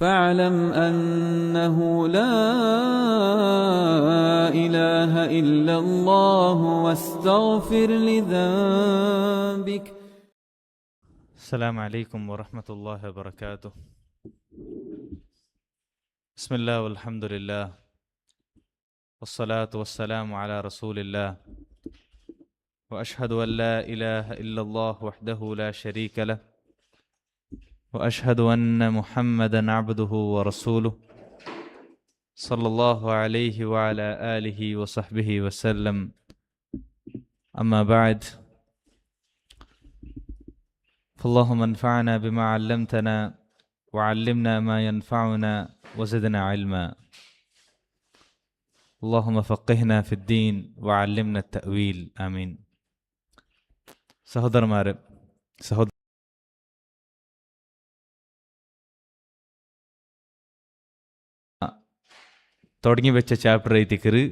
فاعلم أنه لا إله إلا الله واستغفر لذنبك. السلام عليكم ورحمة الله وبركاته. بسم الله والحمد لله والصلاة والسلام على رسول الله وأشهد أن لا إله إلا الله وحده لا شريك له وأشهد أن محمدا عبده ورسوله صلى الله عليه وعلى آله وصحبه وسلم. أما بعد، فاللهم انفعنا بما علمتنا وعلمنا ما ينفعنا وزدنا علما. اللهم فقهنا في الدين وعلمنا التأويل. آمين. സഹോദരന്മാരെ, തുടങ്ങി വെച്ച ചാപ്റ്റർ എഴുതിക്കറ്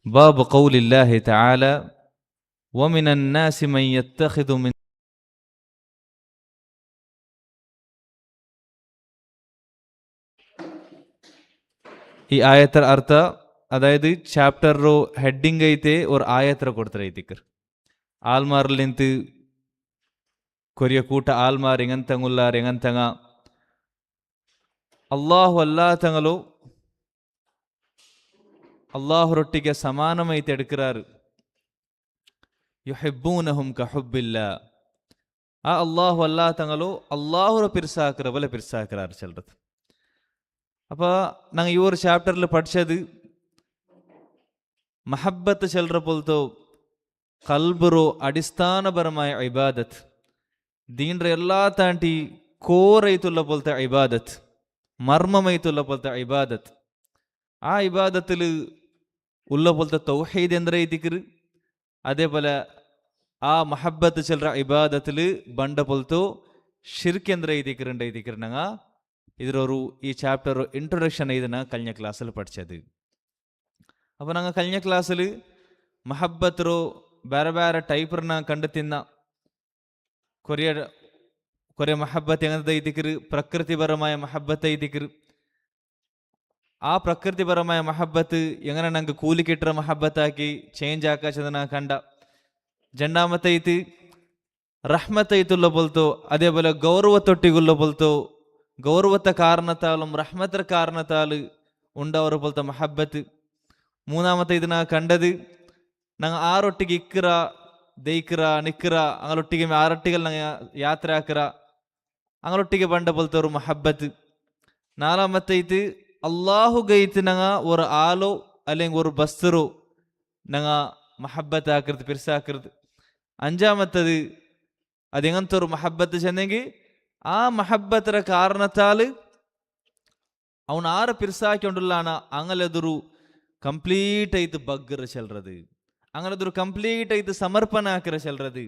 ബാബ് ഖൗലില്ലാഹി തആല വമിനൻ നാസി മൻ യത്തഖിദു മിൻ. ಈ ಆಯತರ ಅರ್ಥ, ಅದಾയത് ಚಾಪ್ಟರ್ ಹೆಡ್ಡಿಂಗ್ ಐತೆ ಅವ್ರ ಆಯತರ ಕೊಡ್ತಾರೆ ಐತಿಕರ್. ಆಲ್ಮಾರ್ಲಿಂತ ಕೊರಿಯ ಕೂಟ ಆಲ್ಮಾರ್ ಎಂಗಂತಂಗುಲ್ಲಾರ್ ಎಂಗಂತಂಗ ಅಲ್ಲಾಹು ಅಲ್ಲಾತಂಗಲು ಅಲ್ಲಾಹುರೊಟ್ಟಿಗೆ ಸಮಾನಮೈತೆ ಎಡ್ಕರಾರು. ಯುಹಿಬ್ಬೂನಹುಂ ಕಹುಬ್ಬಿಲ್ಲಾ. ಆ ಅಲ್ಲಾಹು ಅಲ್ಲಾತಂಗಲು ಅಲ್ಲಾಹುರ ಪಿರ್ಸಾಕರ ಬಲೆ ಪಿರ್ಸಾಕರಾರು ಚೆಲ್றது. അപ്പോൾ ഞങ്ങൾ ഈ ഒരു ചാപ്റ്ററിൽ പഠിച്ചത് മഹബത്ത് ചെല്ലറ പോലത്തെ കൽബറോ അടിസ്ഥാനപരമായ ഇബാദത്ത്, ദീൻ്റെ എല്ലാ താണ്ടി കോറൈത്തുള്ള പോലത്തെ ഇബാദത്ത്, മർമ്മമൈത്തുള്ള പോലത്തെ ഇബാദത്ത്. ആ ഇബാദത്തിൽ ഉള്ള പോലത്തെ തൗഹീദ് എന്തൊരു എഴുതിക്കറ്, അതേപോലെ ആ മഹബത്ത് ചെല്ലറ ഇബാദത്തിൽ ബണ്ട പോലത്തെ ഷിർക്ക് എന്തൊരു എഴുതിക്കറുണ്ട് ഞങ്ങൾ ಇದರವರು ಈ ಚಾಪ್ಟರ್ ಇಂಟ್ರೊಡಕ್ಷನ್ ಇದನ್ನು ಕಲ್ಯ ಕ್ಲಾಸಲ್ಲಿ ಪಡಿಸೋದು. അപ്പോൾ ഞങ്ങൾ കഴിഞ്ഞ ക്ലാസ്സിൽ മഹബത്തರೋ ಬೇರೆ ಬೇರೆ ಟೈಪ್ರನ್ನ ಕಂಡು ತಿನ್ನ ಕೊರೆ ಮಹಬ್ಬತ್ ಎಂಗದ ಐತಿಕ್ರು, ಪ್ರಕೃತಿಪರമായ മഹബത്ത് ಐತಿಕ್ರು. ആ പ്രകൃതിപരമായ മഹബത്ത് എങ്ങനെ ഞങ്ങൾക്ക് കൂലിക്കിട്ട മഹബത്താക്കി ചേഞ്ച് ആക്കാച്ചതನ್ನ ಕಂಡ. രണ്ടാമത്തെ റഹ്മത്തൈത്തുള്ള പോലത്തോ അതേപോലെ ഗൗരവത്തൊട്ടികുള്ള പോലത്തോ ഗൗരവത്തെ കാരണത്താലും റഹ്മത്തർ കാരണത്താൽ ഉണ്ടാവರ പോലത്തെ മഹബത്ത്. മൂന്നാമത്തെ ഇതിനാ കണ്ടത് ഞങ്ങൾ ആറൊട്ടിಗೆ ഇക്കറ ദയിക്കറ നിക്കറ അങ്ങനൊಟ್ಟಿಗೆ ആറൊಟ್ಟಿಗೆ ഞങ്ങൾ യാത്ര ആക്കറ അങ്ങനൊಟ್ಟಿಗೆ ಬಂಡ പോലത്തെ ഒരു മഹബത്ത്. നാലാമത്തെ അള്ളാഹു ഗൈത്ത് ഞങ്ങൾ ഒരു ആലോ അല്ലെങ്കിൽ ഒരു ബസ്തറോ ഞങ്ങൾ മഹബത്ത് ആക്കരുത്, പിരിസാക്കരുത്. അഞ്ചാമത്തത് അതെങ്ങനത്തെ ഒരു മഹബത്ത് ചെന്നെങ്കിൽ ആ മഹബത്തര കാരണത്താൽ അവൻ ആരെ പിരിസാക്കൊണ്ടുള്ളാണ് അങ്ങനതൊരു ಕಂಪ್ಲೀಟ್ ಐತು ಬಗ್ಗರ ಚೆಲ್றது, അങ്ങനതൊരു ಕಂಪ್ಲೀಟ್ ಐತು ಸಮರ್ಪಣ ಹಾಕಿರ ಚೆಲ್றது,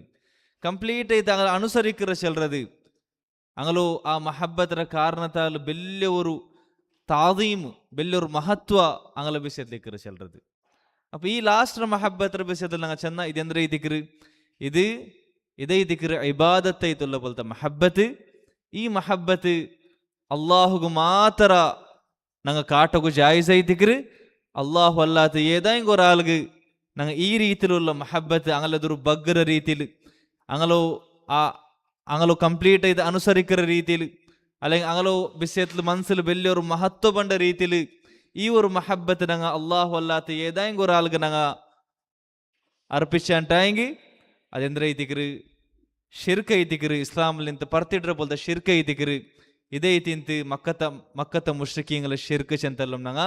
ಕಂಪ್ಲೀಟ್ ಐತು അങ്ങനെ ಅನುಸರಿಕರ ಚೆಲ್றது. അങ്ങലോ ആ മഹബത്തര കാരണത്താൽ വലിയൊരു താദീം, വലിയൊരു മഹത്വ അങ്ങല വിഷയത്തിലേക്കര ചെല്றது. അപ്പൊ ഈ ലാസ്റ്റ് മഹബത്തര വിഷയത്തിൽ ഞങ്ങൾ ചെന്ന ഇതെന്താ ഇതിക്കറ്, ഇതേ ദിക്കറ് ഇബാദത്തൈത്തുള്ള പോലത്തെ മഹബത്ത്. ഈ മഹബത്ത് അള്ളാഹുക്ക് മാത്ര ഞങ്ങൾ കാട്ടക്ക് ജായിസ് ಐತಿಕ್ರು. അള്ളാഹു അല്ലാത്ത ഏതെങ്കിലും ഒരാൾക്ക് ഞങ്ങൾ ഈ രീതിയിലുള്ള മഹബത്ത് അങ്ങനതൊരു ബഗ്ഗര രീതിയിൽ അങ്ങലോ കംപ്ലീറ്റ് ചെയ്ത് അനുസരിക്കുന്ന രീതിയിൽ അല്ലെങ്കിൽ അങ്ങലോ വിഷയത്തിൽ മനസ്സിൽ വലിയൊരു മഹത്വ പണ്ട രീതിയിൽ ഈ ഒരു മഹബത്ത് ഞങ്ങൾ അള്ളാഹു അല്ലാത്ത ഏതെങ്കിലും ഒരാൾക്ക് ഞങ്ങൾ അർപ്പിച്ചാണ്ടെങ്കിൽ അതെന്താ ಐತಿಕ್ರು, ಶಿರ್ಕ್ ಐತಿಕ್ರು. ಇಸ್ಲಾಂಲ್ ನಿಂತು ಪರ್ತಿಡ್ರ ಬೋಲ್ದ ಶಿರ್ಕ್ ಐತಿಕ್ರು. ಇದೇ ಐತಿಂತು ಮಕ್ಕತ್ತ ಮುಶ್ರಿಕೀಂಗಳ ಶಿರ್ಕ್ ಚೆಂತೆಲ್ಲ ನಂಗ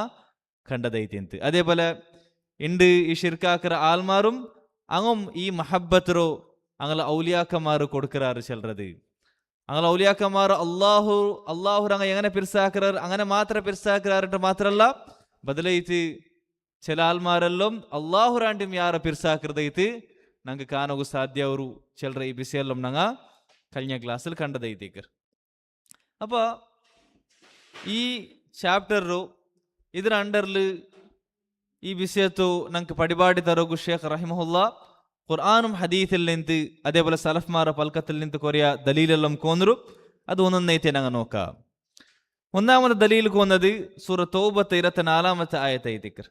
ಕಂಡದೈತಿಂತು. അതേപോലെ ഉണ്ട് ഈ ഷിർക്കാക്കറ ആൽമാറും അങ്ങും ഈ മഹബത്തറോ അങ്ങനെ ഔലിയാക്കന്മാർ കൊടുക്കറാറ് ചെല്றது. അങ്ങനെ ഔലിയാക്കന്മാർ അള്ളാഹു അങ്ങ് എങ്ങനെ പിരിസാക്കറാറ് അങ്ങനെ മാത്രം പിരിസാക്കറാറിട്ട് മാത്രമല്ല, ബദലൈത്ത് ചില ആൽമാരെല്ലാം അള്ളാഹു റാണ്ടും യാറെ പിരിസാക്കറതൈത്ത് ನಂಗೆ ಕಾಣೋಗು ಸಾಧ್ಯ ಅವರು ಚೆಲ್ರ ಈ ಬಿಸಿಯಲ್ಲ ನಂಗ കഴിഞ്ഞ ക്ലാസ്സിൽ കണ്ടതൈത്തേക്കർ. അപ്പൊ ഈ ചാപ്റ്റർ ಇದರ ಅಂಡರ್ಲ್ ಈ ವಿಷಯತ್ತು ನಂಗೆ ಪಡಿಬಾಡಿ ತರೋಗು ಶೇಖ್ ರಹಿಮಹುಲ್ಲಾ ഖുർആനും ഹദീസിൽ നിന്ന് അതേപോലെ സലഫ്മാര പൽക്കത്തിൽ നിന്ന് കൊറിയ ദലീലെല്ലാം കോന്നരും. അത് ഒന്നൊന്നേത്തെ ഞങ്ങൾ നോക്കാം. ഒന്നാമത്തെ ദലീൽക്ക് വന്നത് സൂറ തൗബത്തെ 24-ാമത്തെ ആയത്തായി ദിക്ർ.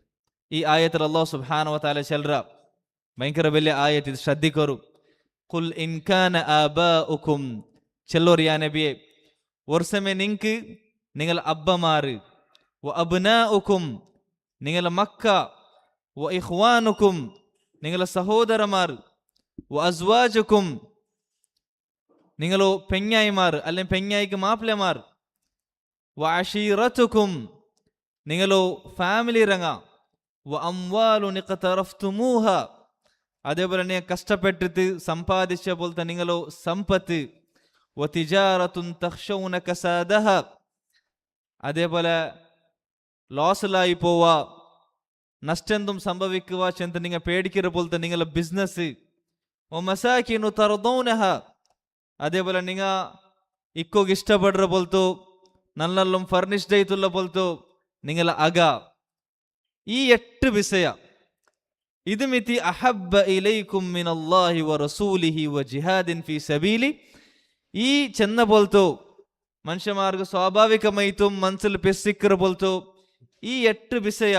ഈ ആയത്തിൽ അല്ലാഹു സുബ്ഹാനഹു വ തആല ചെൽറ ഭയങ്കര വലിയ ആയത്ത്, ഇത് ശ്രദ്ധിക്കൂ. ഖുൽ ഇൻ കാന ആബാഉകും, ചെല്ലോർ യാ നബിയെ, ഒരു സമയം നിങ്ങൾക്ക് നിങ്ങൾ അബ്ബമാര്, വ അബ്നാഉകും നിങ്ങളെ മക്ക, വ ഇഖ്വാനുകും നിങ്ങളെ സഹോദരന്മാർ, വ അസ്വാജുകും നിങ്ങളോ പെഞ്ഞായിമാർ അല്ലെങ്കിൽ പെഞ്ഞായിക്ക് മാപ്പിളമാർ, വ അശീറത്തുകും നിങ്ങളോ ഫാമിലി രംഗ, വ അംവാലുൻ ഇഖ്തറഫ്തുമൂഹ അതേപോലെ നിങ്ങൾ കഷ്ടപ്പെട്ടിട്ട് സമ്പാദിച്ച പോലത്തെ നിങ്ങളോ സമ്പത്ത്, വ തിജാറത്തുൻ തഖ്ശൗന കസാദഹ അതേപോലെ ലോസിലായി പോവാ, നഷ്ടം സംഭവിക്കുക ചെന്ന് നിങ്ങൾ പേടിക്കുന്ന പോലത്തെ നിങ്ങളെ ബിസിനസ്, വ മസാകിനു തർദൗനഹ അതേപോലെ നിങ്ങൾ ഇക്കോക്ക് ഇഷ്ടപ്പെടുന്ന പോലത്തോ നല്ല ഫർണിഷ്ഡ് ആയിട്ടുള്ള പോലത്തോ നിങ്ങളെ അക. ഈ 8 വിഷയ ഇത് മിതി അഹബ്ബ ഇലൈക്കും മിനല്ലാഹി വ റസൂലിഹി വ ജിഹാദിൻ ഫീ സബീലി, ഈ ചെന്ന പോലത്തോ മനുഷ്യന്മാർക്ക് സ്വാഭാവികമായിട്ടും മനസ്സിൽ പെസ്സിക്കറ പോലത്തോ ഈ 8 വിഷയ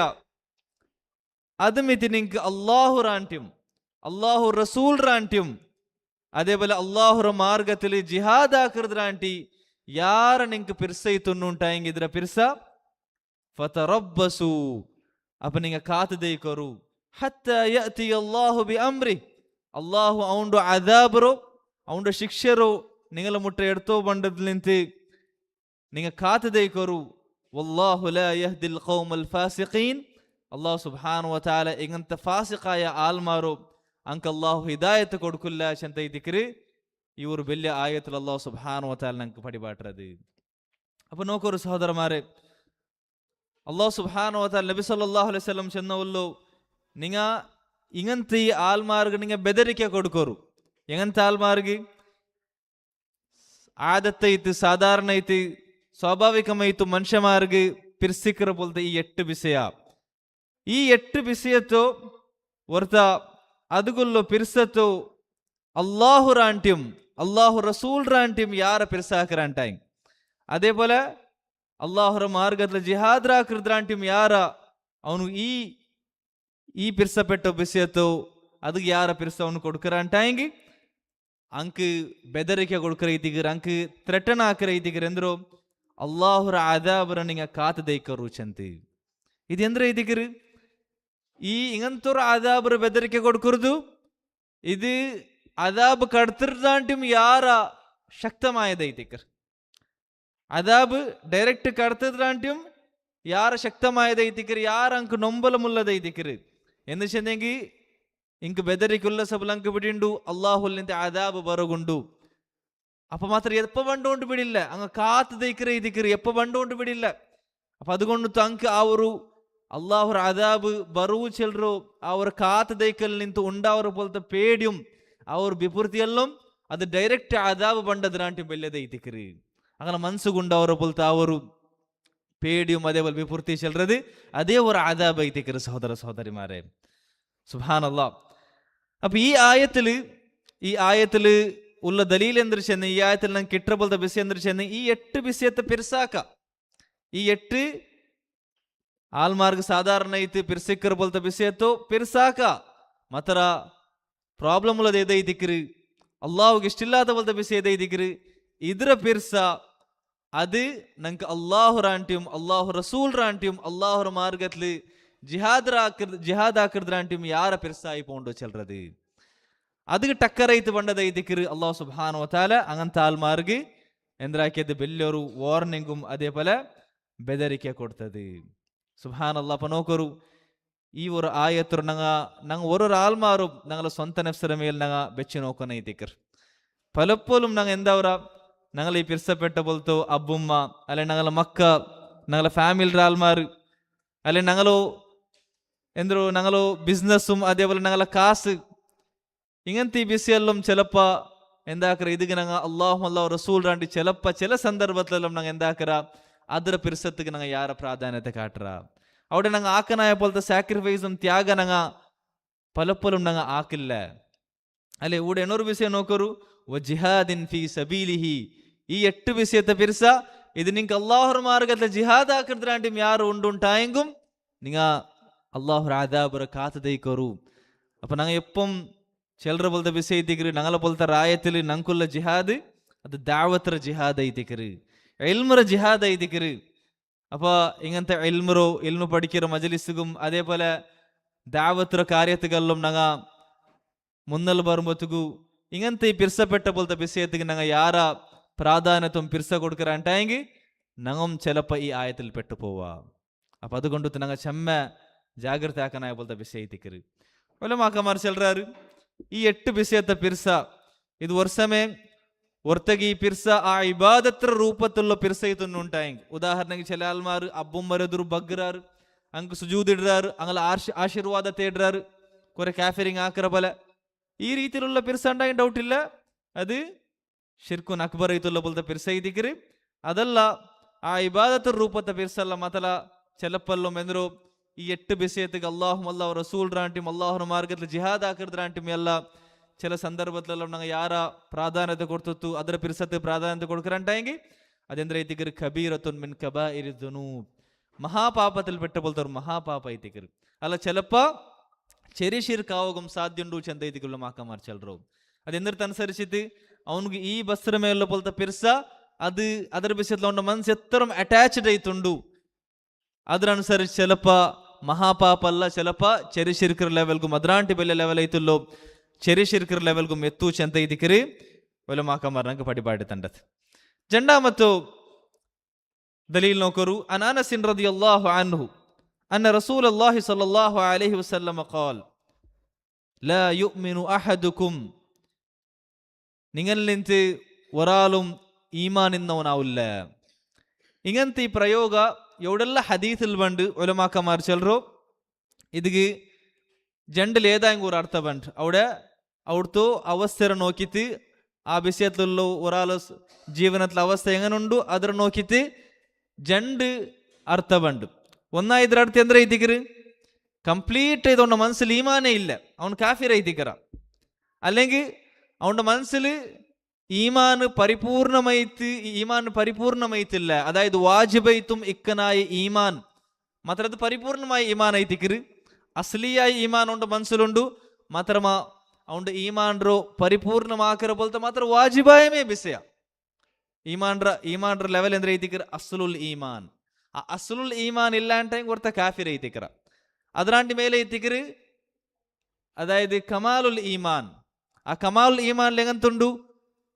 അത് മിതി നിങ്ങൾക്ക് അള്ളാഹു റാൻറ്റ്യം അള്ളാഹു റസൂൽ റാൻറ്റ്യം അതേപോലെ അള്ളാഹുര മാർഗത്തിൽ ജിഹാദ് ആക്കൃത് റാಂಟಿ ಯಾರ ನಿಂಗೆ ಪಿರ್ಸೈತುನ್ನುಂಟಾയെങ്കിൽ ಇದರ ಪಿರ್ಸ ಫತರಬ್ಬಸು, ಅಪ್ಪ ನಿಂಗೆ ಕಾತದೇಕರು ಹತ್ತ ಯಅತಿ ಅಲ್ಲಾಹು ಬಿ ಅಮ್ರಿ, ಅಲ್ಲಾಹು ಅವನು ಅದಾಬರು ಅವನ ಶಿಕ್ಷರು ನಿಂಗಲ ಮುಟ್ಟ ಎಡ್ತೋ ಬಂಡದ್ಲಿಂತ ನಿಂಗೆ ಕಾತದೇಕರು. ವಲ್ಲಾಹು ಲಾ ಯಹ್ದಿಲ್ ഖൗമൽ ഫാസിഖീൻ, അല്ലാഹു സുബ്ഹാനഹു വ തആല ഇങ്ങനത്തെ ഫാസിഖായ ആൽമാരോ ಅಂಕ ಅಲ್ಲಾಹು ಹಿದಾಯತ್ ಕೊಡ್ಕುಲ್ಲ ಚಂತ ಇದಕ್ರಿ ಇವರು ಬೆಲ್ಲ ಆಯತಲ್ ಅಲ್ಲಾಹು ಸುಬ್ಹಾನಹು ವ ತಆಲ ನಂಗೆ ಪಡಿಬಾಟ್ರದು. അപ്പൊ നോക്കൊരു സഹോദരന്മാരെ, അല്ലാഹു സുബ്ഹാനഹു വ തആല നബി സല്ലല്ലാഹു അലൈഹി വസല്ലം ചെന്നവല്ലോ നിങ്ങ ഇങ്ങനത്തെ ഈ ആൽമാർക്ക് നിങ്ങ ബെദരിക്ക കൊടുക്കോರು. എങ്ങനത്തെ ആൽമാർക്ക് ആദത്തൈത്ത് സാധാരണ സ്വാഭാവികമായിട്ട് മനുഷ്യന്മാർക്ക് പിർസിക്കറ പോലത്തെ ഈ 8 വിഷയ, ഈ 8 വിഷയത്തോ വർത്ത അതുകൊള്ളു പിർസത്തോ അള്ളാഹു റാൻറ്റ്യം അള്ളാഹു റസൂൽ റാൻറ്റ്യം ಯಾರ പിർസാക്കറാൻಟಾയി, അതേപോലെ അള്ളാഹുര മാർഗത്തിൽ ജിഹാദ് ರಾಕೃದ್ റാൻറ്റ്യം ಯಾರ ಅವನು ಈ പിർസപ്പെട്ട വിഷയത്തോ അത് ಯಾರ പിർസ ಅವನು കൊടുക്കറാൻಟಾയെങ്കിൽ ಅಂಕ್ ಬೆದರಿಕೆ കൊടുക്കற ഇതിಗರ ಅಂಕ್ ತ್ರೆಟನ್ ಹಾಕರ ഇതിಗರ ಎಂದ್ರು ಅಲ್ಲಾಹುರ ಅದಾಬರ ನಿಂಗ ಕಾತದೈಕರು ಚಂತಿ. ഇതെന്ത്ര ഇതിಗರ ഈ ഇങ്ങനത്തൊരു അദാബ് ബെദരിക്ക കൊടുക്കരുത്. ഇത് അദാബ് കടത്തിട്ടാണ്ടും യാര ശക്തമായതൈതിക്കർ, അദാബ് ഡയറക്റ്റ് കടത്തിട്ടാണ്ടും യാര ശക്തമായതൈതിക്കർ, യാര അങ്ക് നൊമ്പലമുള്ളതൈതിക്കർ എന്ന് ചെന്നെങ്കിൽ ಇಂಕ್ ಬೆದರಿಕುಲ್ಲ ಸಬಲಂಕ್ ಬಿಡಿಂಡು ಅಲ್ಲಾಹುಲ್ಲಿಂದ ಅದಾಬ್ ಬರಗುಂಡು. ಅಪ್ಪ ಮಾತ್ರ ಎಪ್ಪ ಬಂಡೋಂಡು ಬಿಡಿಲ್ಲ, ಅಂಗ ಕಾತು ದೈಕರೆ ಇದಕ್ಕಿರಿ ಎಪ್ಪ ಬಂಡೋಂಡು ಬಿಡಿಲ್ಲ. ಅಪ್ಪ ಅದುಗೊಂಡು ತಂಕ್ ಅವರು ಅಲ್ಲಾಹುರ ಅದಾಬ್ ಬರುವು ಚೆಲ್ರು ಅವರ ಕಾತು ದೈಕಲ್ ನಿಂತು ಉಂಡಾವರ ಪೋಲ್ತ ಪೇಡಿಯಂ ಅವ್ರ ಬಿಪುರ್ತಿಯಲ್ಲೂ ಅದು ಡೈರೆಕ್ಟ್ ಅದಾಬ್ ಬಂಡದ್ರಾಂಟಿ ಬೆಲ್ಲದೈತಿಕ್ರಿ. അങ്ങനെ മനസ്സുകൊണ്ടവരെ പോലത്തെ ആ ഒരു പേടിയും അതേപോലെ വിപുർത്തി ചെല്ലുന്നത് അതേ ഒരു അദാബ് ഐതിക്കര് സഹോദര സഹോദരിമാരെ. സുബ്ഹാനല്ലാഹ്. അപ്പൊ ഈ ആയത്തില് ഉള്ള ദലീൽ എന്തൊരു ചെന്ന് ഈ ആയത്തിൽ ನಂಗೆ കിട്ട പോലത്തെ ബിസി എന്തൊരു ചെന്ന് ഈ 8 ബിസിയത്തെ പിർസാക്ക, ഈ 8 ആൽമാർക്ക് സാധാരണ ഇത് പിർസിക്കർ പോലത്തെ ബിസിയത്തോ പിർസാക്ക ಮಾತ್ರ ಪ್ರಾಬ್ಲಮ್ ಉಳ್ಳದ ಏದೈತಿಕ್ರಿ ಅಲ್ಲಾಹುಗೆ ಇಷ್ಟಿല്ലാത്ത പോലത്തെ ബിസി ഏದೈತಿಕ್ರಿ ಇದರ പിർസ അത് ನಂಗೆ അല്ലാഹു റാൻറ്റ്യം അല്ലാഹു റസൂൽ റാൻറ്റ്യം അല്ലാഹുರ മാർഗത്തിൽ ജിഹാദ് ആക്കൃത് റാൻറ്റ്യം ಯಾರ പിർസായി പോണ്ടോ ചെല്ലുന്നത് അതിക്ക് ടക്കറൈത്ത് പണ്ടതൈതിക്കര് അല്ലാഹു സുബ്ഹാനഹു വ തആല അങ്ങനത്തെ ആൽമാർക്ക് എന്തിനാക്കിയത് വലിയൊരു വാർണിംഗും അതേപോലെ ബെദരിക്ക കൊടുത്തത്. സുബ്ഹാനല്ലാഹ്. അപ്പൊ നോക്കൊരു ഈ ഒരു ആയത്തൊരു ഞങ്ങൾ ഓരോരോ ആൽമാരും ഞങ്ങളെ സ്വന്തം നഫ്സിന്റെ മേൽ ഞങ്ങൾ വെച്ച് നോക്കുന്ന ഇതിക്കർ പലപ്പോഴും ഞങ്ങൾ എന്താ ഞങ്ങൾ ഈ പിർസപ്പെട്ട പോലത്തോ അബ്ബുമ്മ അല്ലെ ഞങ്ങളെ മക്ക ഞങ്ങളെ ഫാമിലിയുടെ ആൽമാർ അല്ലെ ഞങ്ങളോ ബിസിനസ്സും അതേപോലെ ഞങ്ങളെ കാസ് ഇങ്ങനത്തെ ഈ ബിസിയെല്ലാം ചിലപ്പ എന്താക്കറ ഇതിക്ക് ഞങ്ങൾ അല്ലാഹു റസൂൽ റാണ്ടി ചിലപ്പ ചില സന്ദർഭത്തിലെല്ലാം ഞങ്ങൾ എന്താക്കറ ಅದರ ಪಿರ್ಸತ್ತಿಗೆ ನಂಗೆ ಯಾರ ಪ್ರಾಧಾನ್ಯತೆ ಕಾಟ್ರ അവിടെ ഞങ്ങൾ ആക്കനായ പോലത്തെ സാക്രിഫൈസും ത്യാഗ ഞങ്ങൾ പലപ്പോഴും ഞങ്ങൾ ആക്കില്ല അല്ലെ. ഇവിടെ എന്നൊരു വിഷയം നോക്കൊരു ജിഹാദിൻ ഫീ സബീലിഹി, ഈ 8 വിഷയത്തെ പിർസ ഇത് നിങ്ങൾക്ക് അള്ളാഹുർ മാർഗത്തിൽ ജിഹാദ് ആക്കുന്നതിനാണ്ടും യാറ് ഉണ്ടുണ്ടായെങ്കും നിങ്ങ അള്ളാഹുർ ആദാബുറ കാത്തു ദൈക്കോറു. അപ്പൊ ഞങ്ങൾ എപ്പം ചിലർ പോലത്തെ വിഷയത്തിക്കറ് ഞങ്ങളെ പോലത്തെ റായത്തിൽ ഞങ്ങൾക്കുള്ള ജിഹാദ് അത് ദാവത്ര ജിഹാദ് ഐത്തിക്കറ്, എൽമുറ ജിഹാദ് ഐത്തിക്കറ്. അപ്പോൾ ഇങ്ങനത്തെ എൽമു പഠിക്കുന്ന മജലിസും അതേപോലെ ദാവത്ര കാര്യത്തുകളിലും ഞങ്ങൾ മുന്നൽ വരുമ്പോഴത്തേക്കു ഇങ്ങനത്തെ ഈ പിർസപ്പെട്ട പോലത്തെ വിഷയത്തിക്ക് ഞങ്ങൾ യാരാ പ്രാധാന്യത്വം പിർസ കൊടുക്കറാണ്ടായെങ്കിൽ ഞങ്ങൾ ചിലപ്പോൾ ഈ ആയത്തിൽ പെട്ടുപോവാം. അപ്പം അതുകൊണ്ട് ഞങ്ങൾ ചെമ്മ ജാഗ്രത ആക്കാനായ പോലത്തെ വിഷയത്തിക്കറ് ഒലമാക്കമാർ ചെല്ലുறாரு. ഈ 8 വിഷയത്തെ പിർസ ഇത് വർഷമേ ഒർത്തകി പിർസ ആ ഇബാദത്ര രൂപത്തിലുള്ള പിർസയിത്തൊന്നും ഉണ്ടായെങ്കിൽ ഉദാഹരണക്ക് ചില ആൾമാർ അബ്ബും മരതുർ ബഗ്റാറ് അങ്ങ് സുജൂദിടുறாரு, അങ്ങനെ ആശീർവാദ തേടുறாரு, കുറെ കാഫരിങ് ആക്കറ പോലെ ഈ രീതിയിലുള്ള പിർസ ഉണ്ടായി ഡൗട്ടില്ല. അത് ഷിർക്കുൻ അക്ബർ ആയിട്ടുള്ള പോലത്തെ പിർസ ഇതിക്കറ്. അതല്ല ആ ഇബാദത്ര രൂപത്തെ പിർസല്ല മതല ചിലപ്പെല്ലാം എന്തൊരു ഈ 8 വിഷയത്തിക്ക് അള്ളാഹും അള്ളാഹു റസൂൽ റാണ്ടിയും അള്ളാഹുರ മാർഗത്തിൽ ജിഹാദ് ആക്കറാണ്ടിയും ಎಲ್ಲ ചില സന്ദർഭത്തിലെല്ലാം ഞങ്ങൾ ಯಾರ ಪ್ರಾಧಾನ್ಯತೆ ಕೊಡ್ತು ಅದರ ಪಿರ್ಸತ್ತೆ ಪ್ರಾಧಾನ್ಯತೆ കൊടുക്കറാണ്ടായെങ്കിൽ അതെന്താ ഇതിക്കറ് കബീറത്തുൻ മിൻ കബാഇരി ദുനൂബ്, മഹാപാപത്തിൽ പെട്ടപോലത്തെ ഒരു മഹാപാപ ഇതിക്കറ്. അല്ല ചിലപ്പോൾ ചെറിയ ഷിർക്കാവും സാധ്യമുണ്ടു ചെന്ത ഇതിക്കുള്ള മാക്കന്മാർ ചിലരും അതെന്തിനനുസരിച്ചിട്ട് അവനക്ക് ഈ ബസ്രമേലുള്ള പോലത്തെ പിർസ അത് ಅದರ വിഷയത്തിൽ അവൻ്റെ മനസ്സ് എത്ര അറ്റാച്ച്ഡ് ആയിട്ടുണ്ടു ಅದರನುಸರಿಸಿ ചിലപ്പോൾ ಮಹಾಪಾಪ ಅಲ್ಲ ചിലപ്പോൾ ചെറിയ ഷിർക്കർ ಲೆವೆಲ್ಗೂ ಅದರಾಂಟಿ ಬೆಲೆ ಲೆವೆಲ್ ಐತಲ್ಲೋ ചെറിയ ഷിർക്കർ ಲೆವೆಲ್ಗೂ ಎತ್ತು ಚೆಂತ ಇದಕ್ಕಿರಿ ಒಲಮಾಕಮಾರ್ ನಂಗೆ ಪಡಿಪಾಡಿ ತಂಡತ್. രണ്ടാമത്തെ ദലീൽ നോക്കൂ. അൻ അനസ് റളിയല്ലാഹു അൻഹു അന്ന റസൂലുള്ളാഹി സ്വല്ലല്ലാഹു അലൈഹി വസല്ലം ഖാൽ ലാ യുഅ്മിനു അഹദുകും, നിങ്ങളിൽ നിന്ന് ഒരാളും ഈമാൻ ഇന്നവനാവില്ല. ഇങ്ങനത്തെ ഈ പ്രയോഗ എവിടെല്ല ഹദീസിൽ ಬಂದು ഒലമാക്കമാർ ചെല്ലറോ ഇതിക്ക് ജണ്ടിൽ ഏതായെങ്കിൽ ഒരു അർത്ഥം ಬಂದು അവിടുത്തെ അവസ്ഥ നോക്കിയിട്ട് ആ വിഷയത്തിലുള്ള ഒരാൾ ജീവനത്തിലെ അവസ്ഥ എങ്ങനുണ്ടു ಅದರ നോക്കിയിട്ട് രണ്ട് അർത്ഥം ಬಂದು. ഒന്നായി ಇದರ ಅರ್ಥ ಎಂದ್ರೆ ಐತಿಕರು ಕಂಪ್ಲೀಟ್ ಇದೊಂದು ಮನಸ್ಸಲ್ಲಿ ಈಮಾನೇ ಇಲ್ಲ, ಅವನು ಕಾಫಿರ ಐತಿಕರ. അല്ലെങ്കിൽ അവൻ്റെ മനസ്സിൽ ഈമാൻ പരിപൂർണമൈത്തില്ല, അതായത് വാജിബൈത്തും ഇക്കനായ ഈമാൻ മാത്രം അത് പരിപൂർണമായ ഈമാൻ ഐത്തിക്കറ്. അസ്ലിയായ ഈമാൻ അവൻ്റെ മനസ്സിലുണ്ട്, മാത്രമാ അവൻ്റെ ഈമാൻറോ പരിപൂർണമാക്കറ പോലത്തെ മാത്രം വാജിബായമേ ബിസയ ഈമാൻറ ലെവൽ എന്ത് ഐത്തിക്കറ് അസ്ലുൽ ഈമാൻ. ആ അസ്ലുൽ ഈമാൻ ഇല്ലാണ്ടായി കുറത്ത കാഫിർ ഐത്തിക്കറ. അതിനാണ്ടി മേലെ ഐത്തിക്കറ് അതായത് കമാലുൽ ഈമാൻ. ആ കമാലുൽ ഈമാനിൽ എങ്ങനത്തുണ്ടു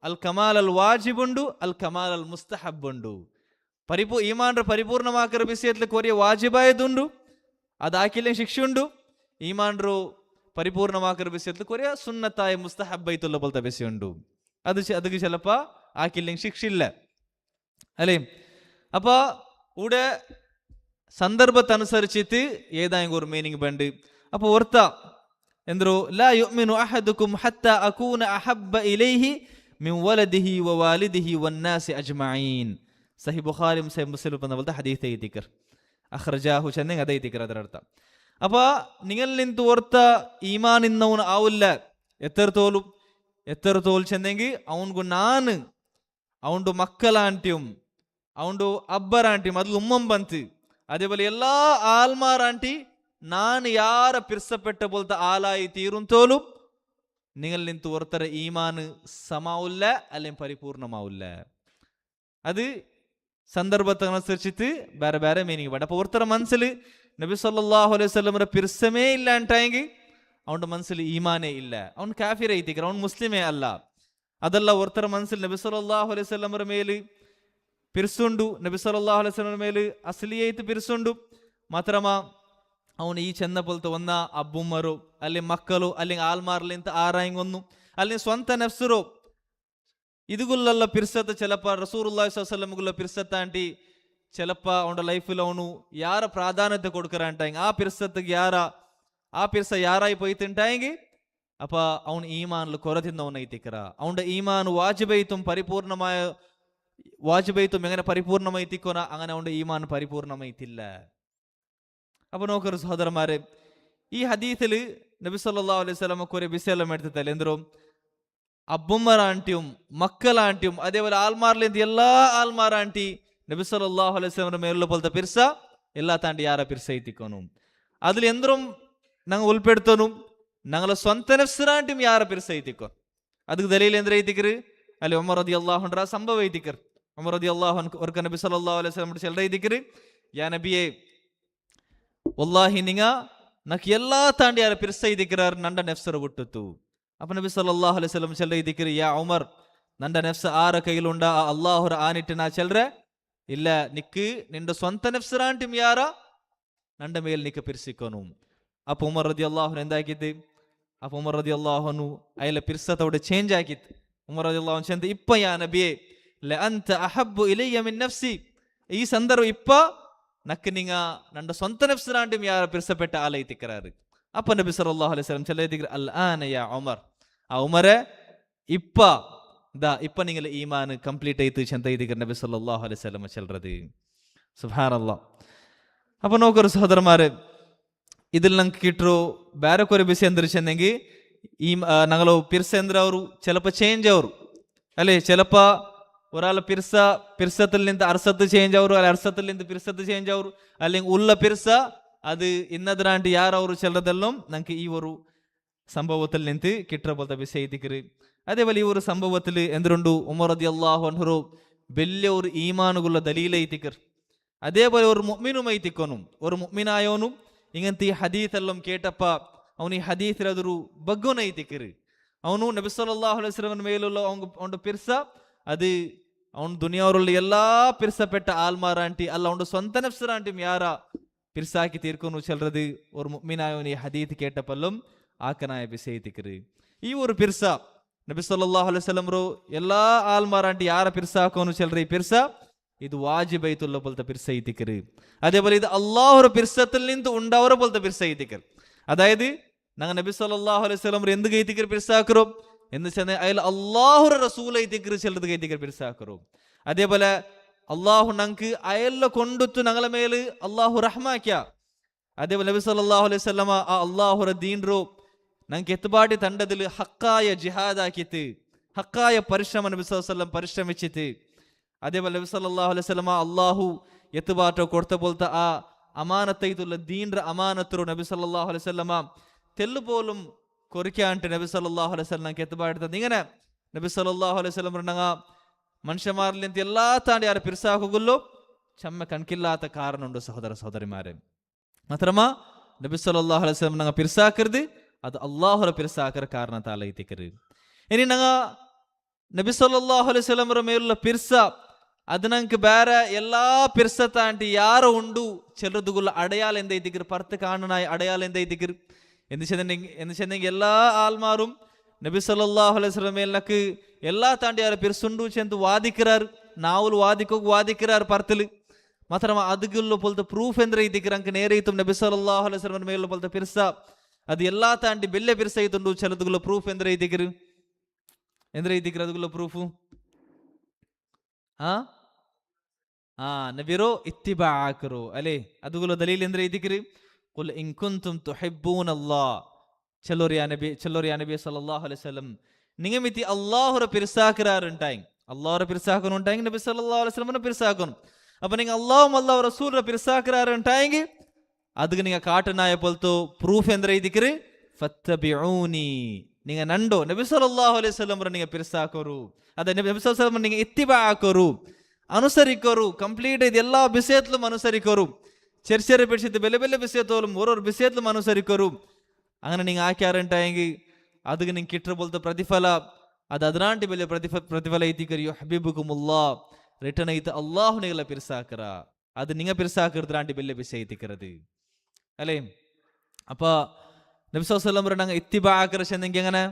അൽ കമാൽ അൽ വാജിബുണ്ടു, അൽ കമാൽ അൽ മുസ്തഹബുണ്ടു. ഈമാൻറെ പരിപൂർണമാക്കറ വിഷയത്തിൽ കുറേ വാജിബായതുണ്ടു, അതാക്കില്ല ശിക്ഷയുണ്ടു. ഈമാൻറോ പരിപൂർണമാക്കറ വിഷയത്തിൽ കുറേ സുന്നത്തായ മുസ്തഹബൈത്തുള്ള പോലത്തെ വിഷയമുണ്ടു. ಅದಕ್ಕೆ ചിലപ്പോ ആക്കില്ലെങ്കിൽ ശിക്ഷയില്ല അല്ലേ. അപ്പൊ ഇവിടെ സന്ദർഭത്തനുസരിച്ചിട്ട് ഏതായെങ്കിൽ ഒരു മീനിങ് ഉണ്ട്. അപ്പൊ ഓർത്ത എന്തോ ലാ യുഅ്മിനു അഹദുകും ഹത്താ അകൂന അഹബ്ബ ഇലൈഹി മിൻ വലദിഹി വവാലിദിഹി വന്നാസി അജ്മഈൻ. സഹീഹ് ബുഖാരിയും സഹീഹ് മുസ്ലിം എന്ന പോലത്തെ ഹദീസ് എഴുതിക്കർ അഖ്റജാഹു ചെന്നെങ്കിൽ അത് എഴുതിക്കർ ಅದರ ಅರ್ಥ. അപ്പൊ നിങ്ങൾ നിന്ത് ഓർത്ത ഈമാൻ ഇന്നവൻ ആവില്ല എത്രത്തോൽ ചെന്നെങ്കിൽ അവൻകു ನಾನು ಅವನು ಮಕ್ಕಳಾಂಟಿയും ಅವನು ಅಬ್ಬರಾಂಟಿയും അതിൽ ഉമ്മം ಬಂತು അതേപോലെ എല്ലാ ആൽമാരാಂಟಿ ನಾನು ಯಾರ ಪಿರ್ಸപ്പെട്ട പോലത്തെ ആളായി തീരുന്തോലും നിങ്ങൾ നിന്ത് ഓർത്തര ഈമാൻ സമാവില്ല അല്ലെങ്കിൽ പരിപൂർണമാവില്ല. അത് സന്ദർഭത്തിനനുസരിച്ചിട്ട് ಬೇರೆ ಬೇರೆ മീനിങ് വേണ്ട. അപ്പോൾ ഓർത്തര മനസ്സിൽ നബി സല്ലല്ലാഹു അലൈഹി വസല്ലമയുടെ പിർസമേ ഇല്ലാണ്ടായെങ്കിൽ അവൻ്റെ മനസ്സിൽ ഈമാനേ ഇല്ല, അവൻ കാഫിർ ഐതിക്കർ, അവൻ മുസ്ലിമേ അല്ല. അതല്ല ഓർത്തര മനസ്സിൽ നബി സല്ലല്ലാഹു അലൈഹി വസല്ലമയുടെ മേല് പിർസുണ്ടു, നബി സല്ലല്ലാഹു അലൈഹി വസല്ലമയുടെ മേല് അസ്ലിയായിട്ട് പിർസുണ്ടു, മാത്രമാ ಅವನು ಈ ಚೆಂದ ಪೊಲ್ತ ಒಂದ ಅಬ್ಬುಮ್ಮರು ಅಲ್ಲಿ ಮಕ್ಕಳು ಅಲ್ಲಿ ಆಲ್ಮಾರ್ಲಿಂತ ಆರಾಯಿಂಗ್ ಒಂದು ಅಲ್ಲಿ ಸ್ವಂತ ನೆಫ್ಸರು ಇದುಗುಲ್ಲ ಪಿರ್ಸತ್ತ ಚೆಲಪ್ಪ ರಸೂಲುಲ್ಲಾಹಿ ಸ್ವಲ್ಲಲ್ಲಾಹು ಅಲೈಹಿ ವಸಲ್ಲಂಗುಲ್ಲ ಪಿರ್ಸತ್ತ ಆಂಟಿ ಚೆಲಪ್ಪ ಅವನ ಲೈಫಿಲ್ ಅವನು ಯಾರ ಪ್ರಾಧಾನ್ಯತೆ ಕೊಡ್ಕರ ಅಂಟಾಯಿಂಗ್ ಆ ಪಿರ್ಸತ್ತಿಗೆ ಆ ಪಿರ್ಸ ಯಾರಾಯಿ ಪೊಯ್ತಿಂಟಾಯಿಂಗಿ ಅಪ್ಪ ಅವನು ಈಮಾನ್ಲು ಕೊರತಿಂದವನ ಐತಿಕರ ಅವನ ಈಮಾನು വാജിബൈത്തും എങ്ങനെ പരിപൂർണമൈത്തിക്കോന അങ്ങനെ അവന്റെ ഈമാൻ പരിപൂർണമൈത്തില്ല. അപ്പൊ നോക്കൊരു സഹോദരന്മാരെ, ഈ ഹദീസില് നബി സല്ലല്ലാഹു അലൈഹി വസല്ലം കുറെ വിഷയം എടുത്തില്ല. എന്തോ അബ്ബുമ്മറാണ്ടിയും മക്കളാണ്ടിയും അതേപോലെ ആൽമാറിലെന്ത് എല്ലാ ആൽമാറാണ്ടി നബി സല്ലല്ലാഹു അലൈഹി വസല്ലം മേലുള്ള പോലത്തെ പിർസ എല്ലാ താണ്ടി യാര പിർസ ಐತಿಕೋನು അതിൽ എന്തും ഞങ്ങൾ ഉൾപ്പെടുത്തോനും ഞങ്ങളെ സ്വന്തം നഫ്സിനാണ്ടും യാര പിർസ ಐತಿಕೋ ಅದಕ್ಕೆ ದಲೀಲ್ ಎಂದ್ರೆ ಐತಿಕರು ಅಲ್ಲಿ ಉಮರ್ ರದಿಯಲ್ಲಾಹು ಅನ್ಹು ಸಂಭವ ಐತಿಕರು ಉಮರ್ ರದಿಯಲ್ಲಾಹು ಅನ್ಹು ಅವರ್ಕ ನಬಿ ಸಲ್ಲಲ್ಲಾಹು ಅಲೈಹಿ ವಸಲ್ಲಂ ಚೆಲ್ರ ಐತಿಕರು ಯಾ ನಬಿಯೇ ವಲ್ಲಾಹಿ ನಿಂಗ ನಕ್ ಎಲ್ಲಾ ತಾಂಡಿ ಯಾರ ಪಿರ್ಸ ಐತಿಕರಾರ್ ನಂಡ ನೆಫ್ಸರ ಬಿಟ್ಟಿತ್ತು ಅಪ್ಪ ನಬಿ ಸಲ್ಲಲ್ಲಾಹು ಅಲೈಹಿ ವಸಲ್ಲಂ ಚೆಲ್ರ ಐತಿಕರು ಯಾ ಉಮರ್ ನಂಡ ನೆಫ್ಸ ಆರ ಕೈಲುಂಡ ಆ ಅಲ್ಲಾಹುರ ಆನಿಟ್ಟು ನಾ ಚೆಲ್ರೆ ಇಲ್ಲ ನಿಕ್ಕು ನಿಂಡ ಸ್ವಂತ ನೆಫ್ಸರಾಂಟಿಮ್ ಯಾರ ನಂಡ ಮೇಲ್ ನಿಕ್ಕ ಪಿರ್ಸಿಕೋನು ಅಪ್ಪ ಉಮರ್ ರದಿಯಲ್ಲಾಹು ಅನ್ಹು ಎಂದಾಕಿದ್ದು ಅಪ್ಪ ಉಮರ್ ರದಿಯಲ್ಲಾಹು ಅನ್ಹು ಅಯ್ಲ ಪಿರ್ಸತೋಡೆ ಚೇಂಜ್ ಆಗಿತ್ತು ಉಮರ್ ರದಿಯಲ್ಲಾಹು ಅನ್ಹು ಚೆಂದ ಇಪ್ಪ ಯಾ ನಬಿಯೇ ಲಅಂತ ಅಹಬ್ಬು ಇಲಯ್ಯ ಮಿನ್ ನಫ್ಸಿ ಈ ಸಂದರ್ಭ ಇಪ್ಪ ನಕ್ಕ ನಿಂಗ ನಂಡ ಸ್ವಂತ ನೆಫ್ಸರಾಂಟಿಮ್ ಯಾರ ಪಿರ್ಸಪೆಟ್ಟ ಆಲ ಐತಿಕರಾರು ಅಪ್ಪ ನಬಿ ಸಲ್ಲಲ್ಲಾಹು ಅಲೈಹಿ ವಸಲ್ಲಂ ಚೆಲ್ಲ ಐತಿಕರು ಅಲ್ ಆನ ಯಾ ಉಮರ್ ಆ ಉಮರೇ ಇಪ್ಪ ಇಪ್ಪ ನಿಂಗಲ ಈಮಾನ್ ಕಂಪ್ಲೀಟ್ ಐತು ಚಂತ ಐತಿಕರು ನಬಿ ಸಲ್ಲಲ್ಲಾಹು ಅಲೈಹಿ ವಸಲ್ಲಂ ಚೆಲ್ರದು ಸುಬ್ಹಾನಲ್ಲಾಹ್ ಅಪ್ಪ ನೋಕರು ಸಹೋದರಮಾರೆ ഇതിൽ നമുക്ക് കിട്ടു ಬೇರೆ ಕೊರೆ ಬಿಸಿ ಅಂದ್ರೆ ಚೆಂದಂಗಿ ഈ ഞങ്ങൾ പിർസ ಅಂದ್ರೆ ಅವರು ചിലപ്പോൾ ചേഞ്ച് ಅವರು അല്ലേ ചിലപ്പോൾ ഒരാൾ പിർസത്തിൽ നിന്ന് അർസത്ത് ചേഞ്ച് ಅವರು അല്ല അർസത്തിൽ നിന്ന് പിർസത്ത് ചേഞ്ച് ಅವರು അല്ലെങ്കിൽ ഉള്ള പിർസ അത് ഇന്നതിനാണ്ട് ಯಾರವರು ചെല്ലതെല്ലാം നമുക്ക് ഈ ഒരു സംഭവത്തിൽ നിന്ന് കിട്ടുന്ന പോലത്തെ വിഷയം ಐತಿಕರು അതേപോലെ ഈ ഒരു സംഭവത്തിൽ എന്തുണ്ട് ഉമർ റളിയല്ലാഹു അൻഹു വലിയ ഒരു ഈമാനുകളുള്ള ദലീൽ ಐತಿಕರು അതേപോലെ ഒരു മുഅ്മിനും ಐತಿಕೋನು ഒരു മുഅ്മിനായോനും ಇಂಗಂತ ಈ ಹದೀತ್ ಎಲ್ಲಂ ಕೇಟಪ್ಪ ಅವನು ಈ ಹದೀತ್ ಅದ್ರು ಬಗ್ಗೋನ ಐತಿಕರು ಅವನು ನಬಿ ಸಲ್ಲಲ್ಲಾಹು ಅಲೈಹಿ ವಸಲ್ಲಂ ಮೇಲುള്ള ಅವನು ಪಿರ್ಸ ಅದು ಅವನು ದುನಿಯಾವರಲ್ಲಿ ಎಲ್ಲಾ ಪಿರ್ಸಪೆಟ್ಟ ಆಲ್ಮಾರಾಂಟಿ ಅಲ್ಲ ಅವನು ಸ್ವಂತ ನಫ್ಸರಾಂಟಿ ಯಾರ ಪಿರ್ಸಾಕಿ ತೀರ್ಕೊಂಡು ಚೆಲ್றது ஒரு முஃமினாயோன் ಈ ಹದೀತ್ ಕೇಟಪ್ಪಲ್ಲಂ ಆಕನಾಯ ಬಿಸಿ ಐತಿಕರು ಈ ஒரு ಪಿರ್ಸ ನಬಿ ಸಲ್ಲಲ್ಲಾಹು ಅಲೈಹಿ ವಸಲ್ಲಂ ರು ಎಲ್ಲಾ ಆಲ್ಮಾರಾಂಟಿ ಯಾರ ಪಿರ್ಸಾಕೋನು ಚೆಲ್ற ಈ ಪಿರ್ಸ ಇದು ವಾಜಿಬೈತುಲ್ಲ പോലത്തെ പിർസ ಐತಿಕರು അതേപോലെ ഇത് അല്ലാഹുവിന്റെ പിർസത്തിൽ നിന്ന് ഉണ്ടാവറ പോലത്തെ പിർസ ಐತಿಕರು അതായത് ഞങ്ങൾ നബി സല്ലല്ലാഹു അലൈഹി വസല്ലം എന്ത് ಐತಿಕರು പിർസാക്കറോ എന്ന് ചെന്ന അയൽ അല്ലാഹുവിന്റെ റസൂൽ ಐತಿಕರು ചെല്ലത് ಐತಿಕರು പിർസാക്കറോ അതേപോലെ അല്ലാഹു ഞങ്ങൾക്ക് അയല്ല കൊണ്ടുത്തു ഞങ്ങളെ മേൽ അല്ലാഹു റഹ്മാക്കിയ അതേപോലെ നബി സല്ലല്ലാഹു അലൈഹി വസല്ലം ആ അല്ലാഹുവിന്റെ ദീൻ റോ ഞങ്ങൾക്ക് എത്തുപാടി തണ്ടതിൽ ഹക്കായ ജിഹാദ് ആക്കിയിട്ട് ഹക്കായ പരിശ്രമം നബി സല്ലല്ലാഹു അലൈഹി വസല്ലം പരിശ്രമിച്ചിട്ട് അതേപോലെ നബി സല്ലല്ലാഹു അലൈഹി വസല്ലം അല്ലാഹു എത്തുപാട്ടോ കൊടുത്ത പോലത്തെ ആ അമാനത്തൈതുള്ള ദീൻറെ അമാനത്തರು നബി സല്ലല്ലാഹു അലൈഹി വസല്ലം തെല്ലു പോലും കൊറിക്കാണ്ട് നബി സല്ലല്ലാഹു അലൈഹി വസല്ലം എത്തുപാടുന്നത് ഇങ്ങനെ നബി സല്ലല്ലാഹു അലൈഹി വസല്ലം പറഞ്ഞ മനുഷ്യന്മാരിൽ നിന്ന് എല്ലാ താണ്ടി ആരെ പിർസാക്കുള്ളൂ ചമ്മ കണക്കില്ലാത്ത കാരണമുണ്ട് സഹോദര സഹോദരിമാരെ മാത്രമാ നബി സല്ലല്ലാഹു അലൈഹി വസല്ലം ഞങ്ങൾ പിർസാക്കരുത് അത് അല്ലാഹുവിന്റെ പിർസാക്കര കാരണത്താൽ ಐತಿಕರು ഇനി ഞങ്ങൾ നബി സല്ലല്ലാഹു അലൈഹി വസല്ലം മേലുള്ള പിർസ അത് ഞങ്ങൾക്ക് വേറെ എല്ലാ പിർസ താണ്ടി ಯಾರು ಉಂಡು ചെറുതുകുള്ള അടയാളം എന്തൈതിക്കರು പർത്ത് കാണനായ അടയാളം എന്തൈതിക്കರು എന്ന് ചെന്നെങ്കിൽ എല്ലാ ആൽമാരും നബി സല്ലല്ലാഹു അലൈഹി വസല്ലം മേലക്ക് എല്ലാ താണ്ടി ಯಾರ പിർസുണ്ടു ചെന്ന് വാദിക്കറാർ നാവുൽ വാദിക്കറാർ പർത്തില് മാത്രമ അതുകുള്ള പോലത്തെ പ്രൂഫ് എന്ത് ಐತಿಕರು ಅಂಕ ನೇರೈತು നബി സല്ലല്ലാഹു അലൈഹി വസല്ലം മേലുള്ള പോലത്തെ പിർസ ಅದು ಎಲ್ಲಾ ತಾಂಡಿ ಬೆಲ್ಲೆ പിർസ ಐತುಂಡು ചെറുതുകുള്ള പ്രൂഫ് എന്ത് ಐತಿಕರು ಎಂದ್ರೈತಿಕರು ಅದುಗುಲ್ಲ ಪ್ರೂಫು ನಬಿರೋ ಇತ್ತಿಬಾ ಆಕರು ಅಲೆ ಅದುಗುಲ್ಲ ದಲೀಲ್ ಎಂದ್ರೆ ಐತಿಕರು ಕುಲ್ ಇನ್ ಕುಂತುಂ ತುಹಿಬ್ಬೂನ ಅಲ್ಲಾಹ್ ಚೆಲ್ಲೋರಿ ಯಾ ನಬಿ ಸಲ್ಲಲ್ಲಾಹು ಅಲೈಹಿ ವಸಲ್ಲಂ നിങ്ങമിത്തി അല്ലാഹുവിനെ പിർസാക്കറാറുണ്ടായി അല്ലാഹുവിനെ പിർസാക്കുന്നുണ്ടായി നബി സല്ലല്ലാഹു അലൈഹി വസല്ലം പിർസാക്കും അപ്പൊ നിങ്ങൾ അല്ലാഹും അല്ലാഹു റസൂലിനെ പിർസാക്കറാറുണ്ടായെങ്കിൽ ಅದಕ್ಕೆ നിങ്ങൾ ಕಾಟನಾಯ ಪೊಲ್ತು ಪ್ರೂಫ್ ಎಂದ್ರೆ ಐತಿಕರು ಫತ್ತಬಿഊನಿ நீங்க நண்டோ நபி ஸல்லல்லாஹு அலைஹி வஸல்லம் நீங்க பிர்சாக்கರು ಅದ ನಬಿ ಸಲ್ಲಲ್ಲಾಹು ಅಲೈಹಿ ವಸಲ್ಲಂ நீங்க ಇತ್ತಿಬಾ ಆಕರು ಅನುಸರಿಕರು ಕಂಪ್ಲೀಟ್ ಇದು ಎಲ್ಲಾ ಬಿಸಿಯತ್ಲು ಅನುಸರಿಕರು ಚರ್ಚೆರೆ ಬಿಡಿಸಿದ ಬೆಲೆ ಬೆಲೆ ಬಿಸಿಯತ್ತೋಲು ಓರೋರು ಬಿಸಿಯತ್ಲು ಅನುಸರಿಕರು അങ്ങനെ നിങ്ങൾ ആക്കിയാറുണ്ടായെങ്കിൽ ಅದಕ್ಕೆ ನಿಂಗೆ കിട്ടുന്ന പോലത്തെ പ്രതിഫല അത് അതിനാണ്ടി വലിയ പ്രതിഫല ಐತಿಕರು യുഹബ്ബിബുകുമുല്ലാഹ് ರಿಟರ್ನ್ ಐತ ಅಲ್ಲಾಹು ನಿಗಲ ಪಿರ್ಸಾಕರ ಅದು ನಿಂಗ ಪಿರ್ಸಾಕರದ್ರಾಂಡಿ ಬೆಲೆ ಬಿಸಿ ಐತಿಕರದು ಅല്ലേ ಅಪ್ಪ നബി സല്ലല്ലാഹു അലൈഹി വസല്ലം പറഞ്ഞ ഇത്തിബാ ആക്കറ ചെന്നെങ്കിൽ എങ്ങനെ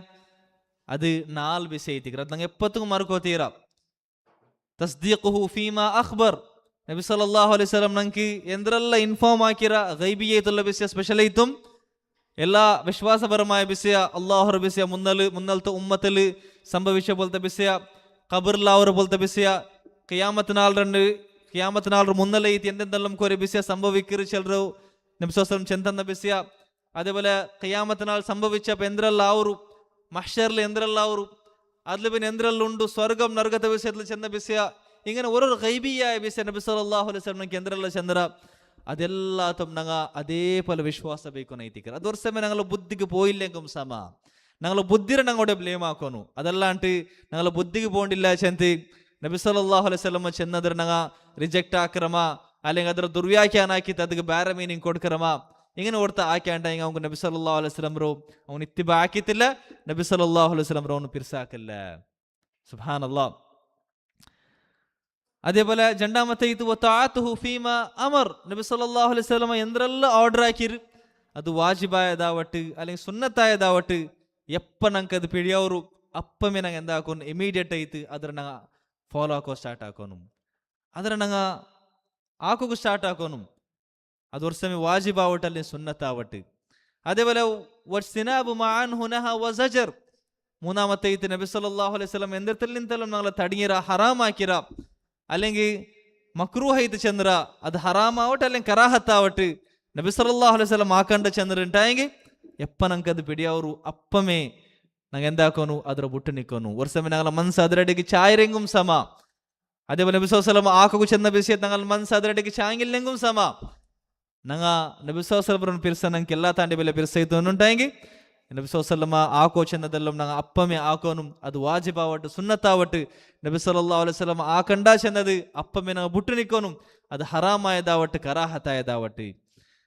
അത് നാല് വിഷയം ಐತಿಕರು ಅದು ನಂಗೆ ಎಪ್ಪತ್ತು ಮರ್ಕೋತೀರ ತಸ್ದೀഖುಹು ಫೀಮಾ ಅಖ್ಬರ್ നബി സല്ലല്ലാഹു അലൈഹി വസല്ലം ನಂಗೆ ಎಂದ್ರೆಲ್ಲ ಇನ್ಫಾರ್ಮ್ ಹಾಕಿರ ಗೈಬಿಯೇತುಲ್ಲ ವಿಷಯ ಸ್ಪೆಷಲ್ ಐತು എല്ലാ വിശ്വാസപരമായ വിഷയ അല്ലാഹുവിന്റെ വിഷയ മുന്നലത്തെ ഉമ്മത്തിൽ സംഭവിച്ച പോലത്തെ വിഷയ ഖബറിൽ അവർ പോലത്തെ വിഷയ ഖിയാമത്ത് നാൾ മുന്നല ಐತಿ എന്തെല്ലാം കുറെ വിഷയ സംഭവിക്കರು ചെല്ലರು നബി സല്ലല്ലാഹു അലൈഹി വസല്ലം ചെന്തന്ന വിഷയ അതേപോലെ ഖിയാമത്ത് നാൾ സംഭവിച്ചപ്പോൾ എന്തെಲ್ಲ ಅವರು മഹ്ശറിൽ എന്തെಲ್ಲ ಅವರು അതിൽ പിന്നെ എന്തെല്ലാം ഉണ്ട് സ്വർഗം നരകത്തെ വിഷയത്തിൽ ചെന്ന വിഷയ ഇങ്ങനെ ഓരോ ഗൈബിയായ വിഷയം നബി സല്ലല്ലാഹു അലൈഹി വസല്ലം കേന്ദ്രല്ല ചന്ദ്ര ಅದೆಲ್ಲಾತಂ ನಂಗ ಅದೇ ಪಲ ವಿಶ್ವಾಸ ಬೇಕು ನೈತಿಕರು ಅದು ವರ್ಷ ഞങ്ങളെ ബുദ്ധിക്ക് പോയില്ലെങ്കും സമ ഞങ്ങളെ ബുദ്ധിരെ ഞങ്ങളുടെ ബ്ലേം ആക്കുന്നു അതല്ലാണ്ട് ഞങ്ങളെ ബുദ്ധിക്ക് പോകണ്ടില്ല ചെന്ത് നബി സല്ലല്ലാഹു അലൈഹി വസല്ലം ചെന്നದ್ರ ഞങ്ങ ರಿಜೆಕ್ಟ್ ಆಕ್ರಮ അല്ലെങ്കിൽ ಅದರ ದುರ್ವ್ಯಾಖ್ಯಾನ ಹಾಕಿತ್ತು ಅದಕ್ಕೆ ಬೇರೆ ಮೀನಿಂಗ್ ಕೊಡ್ಕರಮ ഇങ്ങനെ ഓർത്ത് ആക്കാണ്ട ಹಿಂಗ ಅವ್ನು ನಬಿ ಸಲ್ಲಲ್ಲಾಹು ಅಲೈಹಿ ವಸಲ್ಲಂ ರು ಅವನು ಇತ್ತಿಬಾ ಹಾಕಿತ್ತಿಲ್ಲ ನಬಿ ಸಲ್ಲಲ್ಲಾಹು ಅಲೈಹಿ ವಸಲ್ಲಂ ರು ಅವನು ಪಿರ್ಸಾಕಲ್ಲ ಸುಬ್ಹಾನಲ್ಲಾಹ್. അതേപോലെ രണ്ടാമത്തെ ഇത് വതഅതുഹു ഫീമ അമർ നബി സല്ലല്ലാഹു അലൈഹി വസല്ലം എന്തെല്ലാം ഓർഡർ ആക്കിര് അത് വാജിബായതാവട്ട് അല്ലെങ്കിൽ സുന്നത്തായതാവട്ട് എപ്പ ನಂಗೆ ಅದು ಪಿಡಿಯವರು ಅಪ್ಪಮೇ ನಂಗೆ ಎಂದ ಹಾಕೋನು ಇಮಿಡಿಯೇಟ್ ಐತಿ ಅದ್ರ ನಂಗೆ ಫಾಲೋ ಹಾಕೋ ಸ್ಟಾರ್ಟ್ ಹಾಕೋನು ಅದ್ರ ನಂಗೆ ಹಾಕೋಕು ಸ್ಟಾರ್ಟ್ ಹಾಕೋನು ಅದು ವರ್ಷಮೇ ವಾಜಿಬಾವಟ್ಟಲ್ಲಿ ಸುನ್ನತ್ತಾವಟ್ಟು. അതേപോലെ വസ്തിനാബു മഅൻഹു നഹ വസജർ മൂന്നാമത്തെ ഇത് നബി സല്ലല്ലാഹു അലൈഹി വസല്ലം എന്തിൽ നിന്നെല്ലാം ഞങ്ങളെ തടഞ്ഞിര ഹറാമാക്കിര അല്ലെങ്കിൽ മക്രൂഹൈത്ത് ചന്ദ്ര അത് ഹറാമാവട്ടെ അല്ലെങ്കിൽ കറാഹത്താവട്ട് നബി സല്ലല്ലാഹു അലൈഹി വസല്ലം ആക്കണ്ട ചന്ദ്ര ഉണ്ടായെങ്കിൽ എപ്പ ನಂಗೆ ಅದು ಪಿಡಿಯವರು ಅಪ್ಪಮೇ ನಂಗೆ ಎಂದಾಕೋನು ಅದರ ಬುಟ್ಟು ನಿಕ್ಕೋನು ವರ್ಷಮೇ ഞങ്ങളെ ಮನ್ಸು ಅದರಡೆಗೆ ಚಾಯರೆಂಗುം ಸಮ. അതേപോലെ നബി സല്ലല്ലാഹു അലൈഹി വസല്ലം ആക്കു ചെന്ന വിഷയത്ത് ഞങ്ങളെ ಮನ್ಸು ಅದರಡೆಗೆ ಚಾಂಗಿല്ലെಂಗುം ಸಮ. ನಂಗ ನಬಿ ಸಲ್ಲಲ್ಲಾಹು ಅಲೈಹಿ ವಸಲ್ಲಂ ಪಿರ್ಸ ನಂಗೆ ಎಲ್ಲ ತಾಂಡಿ ಬೆಲೆ ಪಿರ್ಸೈತು ಅನ್ನುಂಟಾയെങ്കിൽ നബി സല്ലല്ലാഹു അലൈഹി വസല്ലം ആക്കോ ചെന്നതെല്ലാം ഞങ്ങൾ അപ്പമേ ആക്കോനും അത് വാജിബാവട്ട് സുന്നത്താവട്ട് നബി സല്ലല്ലാഹു അലൈഹി വസല്ലം ആക്കണ്ട ചെന്നത് അപ്പമേ ഞങ്ങൾ ബുಟ್ಟು നിക്കോനും അത് ഹറാമായതാവട്ട് കറാഹത്തായതാവട്ട്.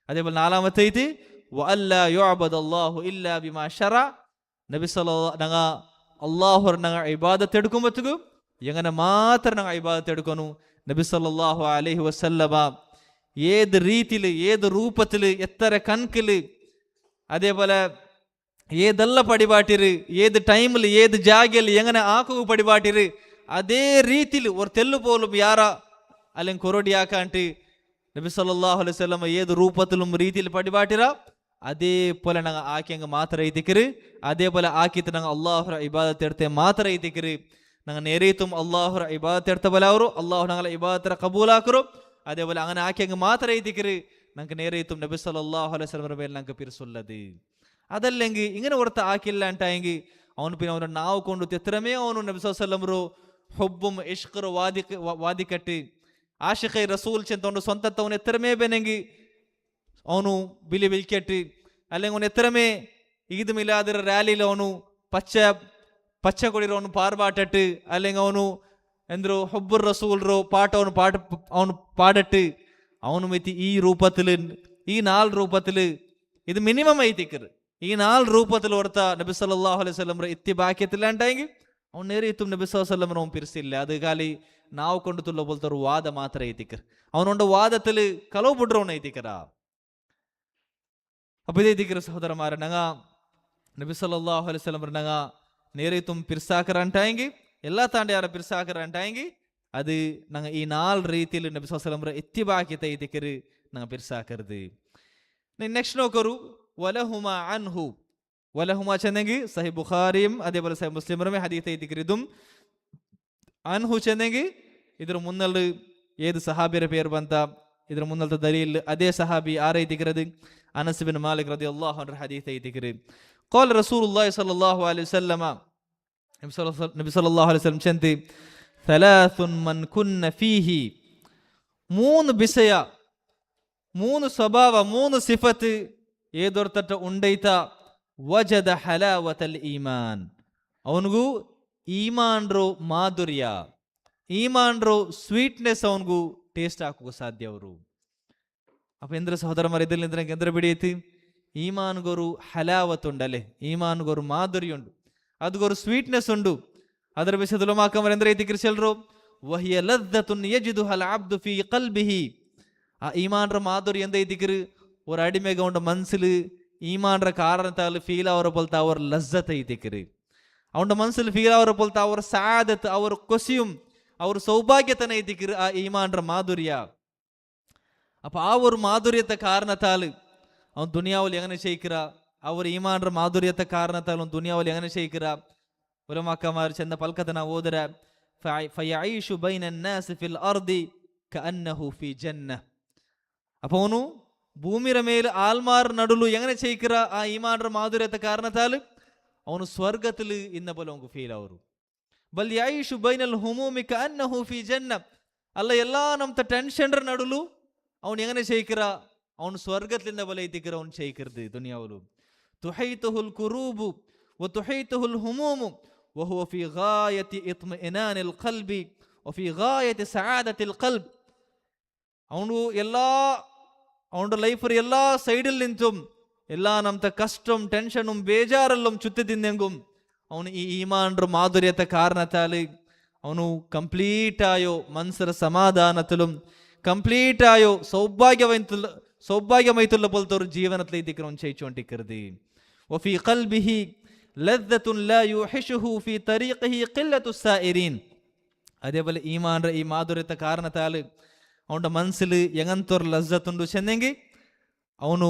അതേപോലെ നാലാമത്തെ ഇത് വഅല്ലാ യുഅബദല്ലാഹു ഇല്ലാ ബിമാ ശറ നബി സല്ലല്ലാഹു ഞങ്ങൾ അല്ലാഹു ഞങ്ങൾ ഇബാദത്ത് എടുക്കുമ്പോഴത്തേക്ക് എങ്ങനെ മാത്രം ഞങ്ങൾ ഇബാദത്ത് എടുക്കുന്നു നബി സല്ലല്ലാഹു അലൈഹി വസല്ലം ഏത് രീതിയിൽ ഏത് രൂപത്തിൽ എത്ര കണക്കിൽ അതേപോലെ ഏതെല്ലാം പടിപാട്ടിര് ഏത് ടൈമിൽ ഏത് ജാഗയിൽ എങ്ങനെ ആക്കുക പടിപാട്ടിര് അതേ രീതിയിൽ ഒരു തെല്ലു പോലും യാറ അല്ലെങ്കിൽ കൊറോടിയാക്കാണ്ട് നബി സല്ലല്ലാഹു അലൈഹി വസല്ലം ഏത് രൂപത്തിലും രീതിയിൽ പടിപാട്ടിര അതേപോലെ ഞങ്ങൾ ആക്കിയങ്ങ് മാത്രം എത്തിക്കര് അതേപോലെ ആക്കിയിട്ട് ഞങ്ങൾ അള്ളാഹുര ഇബാദത്ത് എടുത്തേ മാത്രം എത്തിക്കര് ഞങ്ങൾ നേരെത്തും അള്ളാഹുര ഇബാദത്ത് എടുത്ത പോലെ ಅವರು അള്ളാഹു ഞങ്ങളെ ഇബാദത്തിനെ കബൂലാക്കರು. അതേപോലെ അങ്ങനെ ആക്കിയങ്ങ് മാത്രം എത്തിക്കര് ഞങ്ങൾക്ക് നേരെത്തും നബി സല്ലല്ലാഹു അലൈഹി വസല്ലം ಮೇಲೆ ഞങ്ങൾക്ക് പിരിസുള്ളത്. അതല്ലെങ്കിൽ ഇങ്ങനെ ഓർത്ത് ആക്കില്ല ಅಂಟಾയെങ്കിൽ ಅವನು പിന്നെ ಅವನ ನಾವು ಕೊಂಡು ತೆತ್ರಮೇ ಅವನು ನಬಿ ಸಲ್ಲಲ್ಲಾಹು ಅಲೈಹಿ ವಸಲ್ಲಂ ರು ಹುಬ್ಬುಂ ಇಶ್ಕರು ವಾದಿಕಟ್ಟಿ ಆಶಿಕೈ ರಸೂಲ್ ಚೆಂತೊಂಡು ಸ್ವಂತತ್ತವನು ಎತ್ತರಮೇ ಬೆನೆಂಗಿ ಅವನು ಬಿಲಿ ಬಿಲ್ಕೆಟ್ಟಿ അല്ലെങ്കിൽ ಅವನು ಎತ್ತರಮೇ ಈದ್ ಮಿಲಾದರ ರ್ಯಾಲಿയിൽ ಅವನು പച്ച കൊടിരവನು പാർപാട്ടിട്ട് അല്ലെങ്കിൽ ಅವನು ಎಂದ್ರು ಹುಬ್ಬುರ್ ರಸೂಲ್ರು ಪಾಠ ಅವನು ಪಾಡಟ್ಟು ಅವನು ಮಿತಿ ಈ ರೂಪത്തിൽ ಈ 4 ರೂಪത്തിൽ ഇത് മിനിമം ಐತಿಕರು ഈ 4 ರೂಪത്തിൽ ഓർത്ത നബി സല്ലല്ലാഹു അലൈഹി വസല്ലം ഇത്തിബാക്കിയത്തില്ല ಅಂಟಾയെങ്കിൽ ಅವನು നേരെത്തും നബി സല്ലല്ലാഹു അലൈഹി വസല്ലം പിരിസില്ല. അത് കാലി ನಾವು ಕೊಂಡುತ್ತುള്ള പോലത്തെ ഒരു വാദ മാത്രം ಐತಿಕರು ಅವನೊಂದು ವಾದത്തിൽ ಕಲವು ಬಿಡ್ರವನು ಐತಿಕರ. അപ്പൊ ഇത് ಐತಿಕರು സഹോദരന്മാരെ ഞങ്ങ നബി സല്ലല്ലാഹു അലൈഹി വസല്ലം ഞങ്ങ നേരെത്തും പിർസാക്കർ ಅಂಟಾയെങ്കിൽ ಎಲ್ಲ ತಾಂಡಿ ಯಾರ പിർസാക്കർ ಅಂಟಾയെങ്കിൽ അത് ഞങ്ങൾ ഈ 4 രീതിയിൽ നബി സല്ലല്ലാഹു അലൈഹി വസല്ലം ഇത്തിബാക്കിയത്തെ ಐತಿಕರು ഞങ്ങൾ പിർസാക്കരുത്. നെക്സ്റ്റ് നോക്കൂ വലഹുമ അൻഹു വലഹുമ ചെന്നെങ്കിൽ സഹീഹ് ബുഖാരിയും അതേപോലെ സഹീഹ് മുസ്ലിമും ഹദീസ് ಐತಿಕರು ഇതും ಅನ್ಹು ಚೆನ್ನೆಗೆ ಇದ್ರ ಮುನ್ನಲ್ಲಿ ಏದು ಸಹಾಬಿಯರ ಪೇರು ಬಂತ ಇದ್ರ ಮುನ್ನಲ್ತ ದಲೀಲ್ ಅದೇ ಸಹಾಬಿ ಆರೈತಿಕರದು ಅನಸ್ ಬಿನ್ ಮಾಲಿಕ್ ರದಿಯಲ್ಲಾಹು ಅನ್ಹು ಹದೀಸ್ ಐತಿಕರು قال رسول الله صلى الله عليه وسلم നബി സല്ലല്ലാഹു അലൈഹി വസല്ലം ചെന്തി ثلاث من كن فيه 3 ವಿಷಯ 3 ಸ್ವಭಾವ 3 ಸಿಫತ್ ಏದೊರ್ತಟ ಉಂಡೈತ ವಜದ ಹಲಾವತಲ್ ಈಮಾನ್ ಅವನಿಗೂ ಈಮಾನ್ ರೋ ಮಾಧುರ್ಯ ಈಮಾನ್ ರೋ ಸ್ವೀಟ್ನೆಸ್ ಅವನಿಗೂ ಟೇಸ್ಟ್ ಹಾಕುವ ಸಾಧ್ಯ ಅವರು. ಅಪ್ಪ ಎಂದ್ರ ಸಹೋದರ ಇದರಿಂದ ಎಂದ್ರ ಬಿಡಿಯತಿ ಈಮಾನ್ಗೋರು ಹಲಾವತ್ ಉಂಡಲೆ ಈಮಾನ್ಗೋರು ಮಾಧುರ್ಯ ಉಂಡು ಅದ್ಗೋರು ಸ್ವೀಟ್ನೆಸ್ ಉಂಡು. ಅದರ ವಿಷಯದಲ್ಲಿ ಮಾಕಮರ್ ಎಂದ್ರ ಐತಿ ಕ್ರಿಸಲ್ರು ವಹಿಯ ಲದ್ದತುನ್ ಯಜಿದುಹ ಅಲ್ ಅಬ್ದು ಫೀ ഖൽബിഹി ಆ ಈಮಾನ್ರ ಮಾಧುರ್ಯ ಎಂದ ಐತಿಕರು ஒரு அடிமைக உண்ட மனசில் ஈமான்ற காரணத்தால் ஃபீல் ஆகிற போல்த்த அவர் லஸ்ஸத் ஐತಿಕರು ಅವನ ಮನಸ್ಸಲ್ಲಿ ಫೀಲ್ ಅವರ ಪೋಲ್ತ ಅವರ ಸಾದತ್ ಅವರ ಕೊಸಿಯುಂ ಅವರ ಸೌಭಾಗ್ಯತನ ಐತಿಕರು ಆ ಈಮಾನ್ರ ಮಾಧುರ್ಯ. ಅಪ್ಪ ಆ ஒரு ಮಾಧುರ್ಯತ ಕಾರಣತಾಲ್ ಅವನು ದುನಿಯಾವಲ್ಲಿ ಎಂಗನೆ ಶೇಖರ ಅವರ ಈಮಾನ್ರ ಮಾಧುರ್ಯತ ಕಾರಣತಾಲ್ ಅವನು ದುನಿಯಾವಲ್ಲಿ ಎಂಗನೆ ಶೇಖರ ಉಲಮಾಕಮಾರ್ ಚಂದ ಪಲ್ಕತನ ಓದರ ಫಯঈಶು ಬೈನ الناس في الارض كانه في جنة. ಅಪ್ಪ ಅವನು ಭೂಮಿಯ ಮೇಲೆ ಆಲ್ಮಾರ್ ನಡುಲು ಎಂಗನೆ ಶೇಖರ ಆ ಈಮಾನ್ರ ಮಾಧುರ್ಯತ ಕಾರಣತಾಲ್ ಅವನು ಸ್ವರ್ಗത്തിൽ ഇന്ന പോലെ നമുക്ക് ഫീൽ ആവరు. ಬಲ್ ಯೈಷು ಬೈನಲ್ ಹುಮೂಮಿ ಕಅನ್ನಹು ಫಿ ಜನ್ನ. ಅಲ್ಲ ಎಲ್ಲಾ ನಮ್ತ ಟೆನ್ಷನ್ರ ನಡುಲು ಅವನು ಎಂಗನೆ ಚೈಕಿರ ಅವನು ಸ್ವರ್ಗದಿಂದ ಬಲ ಐತಿಕಿರ ಅವನು ಚೈಕಿರ್ದು ದುನಿಯಾವಲು. ತುಹೈತುಹುಲ್ ಕುರೂಬು ವ ತುಹೈತುಹುಲ್ ಹುಮೂಮು ವ ಹುವ ಫಿ ಗಾಯತಿ ಇತ್ಮಿನಾನಿಲ್ ഖൽബി ವ ಫಿ ಗಾಯತಿ ಸಆದತಿಲ್ ഖൽബ್. ಅವನು ಎಲ್ಲಾ അവന്റെ ലൈഫിൽ എല്ലാ സൈഡിൽ നിന്നും എല്ലാ നമത്തെ കഷ്ടം ടെൻഷനും ബേജാറെല്ലാം ചുറ്റി തിന്നെങ്കും അവന് ഈ ഈമാന്റെ മാധുര്യത്തെ കാരണത്താല് അവನು ಕಂಪ್ಲೀಟ್ ಆಯೋ ಮನಸ್ಸರ ಸಮಾಧಾನത്തിലും ಕಂಪ್ಲೀಟ್ ಆಯೋ സൗഭാഗ്യമൈത്തുള്ള പോലത്തെ ഒരു ജീവനത്തിൽ ഇതിക്കണം ചെയ്യിച്ചുകൊണ്ടിരിക്കരുത്. വഫി ഖൽബിഹി ലദ്ദത്തുൻ ലാ യുഹിഷുഹു ഫി തരീഖിഹി ഖില്ലത്തു സായിരീൻ. അതേപോലെ ഈമാന്റെ ഈ മാധുര്യത്തെ കാരണത്താല് അവന്റെ മനസ്സിൽ എങ്ങനത്തെ ഒരു ലസ്സത്തുണ്ട് ചെന്നെങ്കിൽ അവನು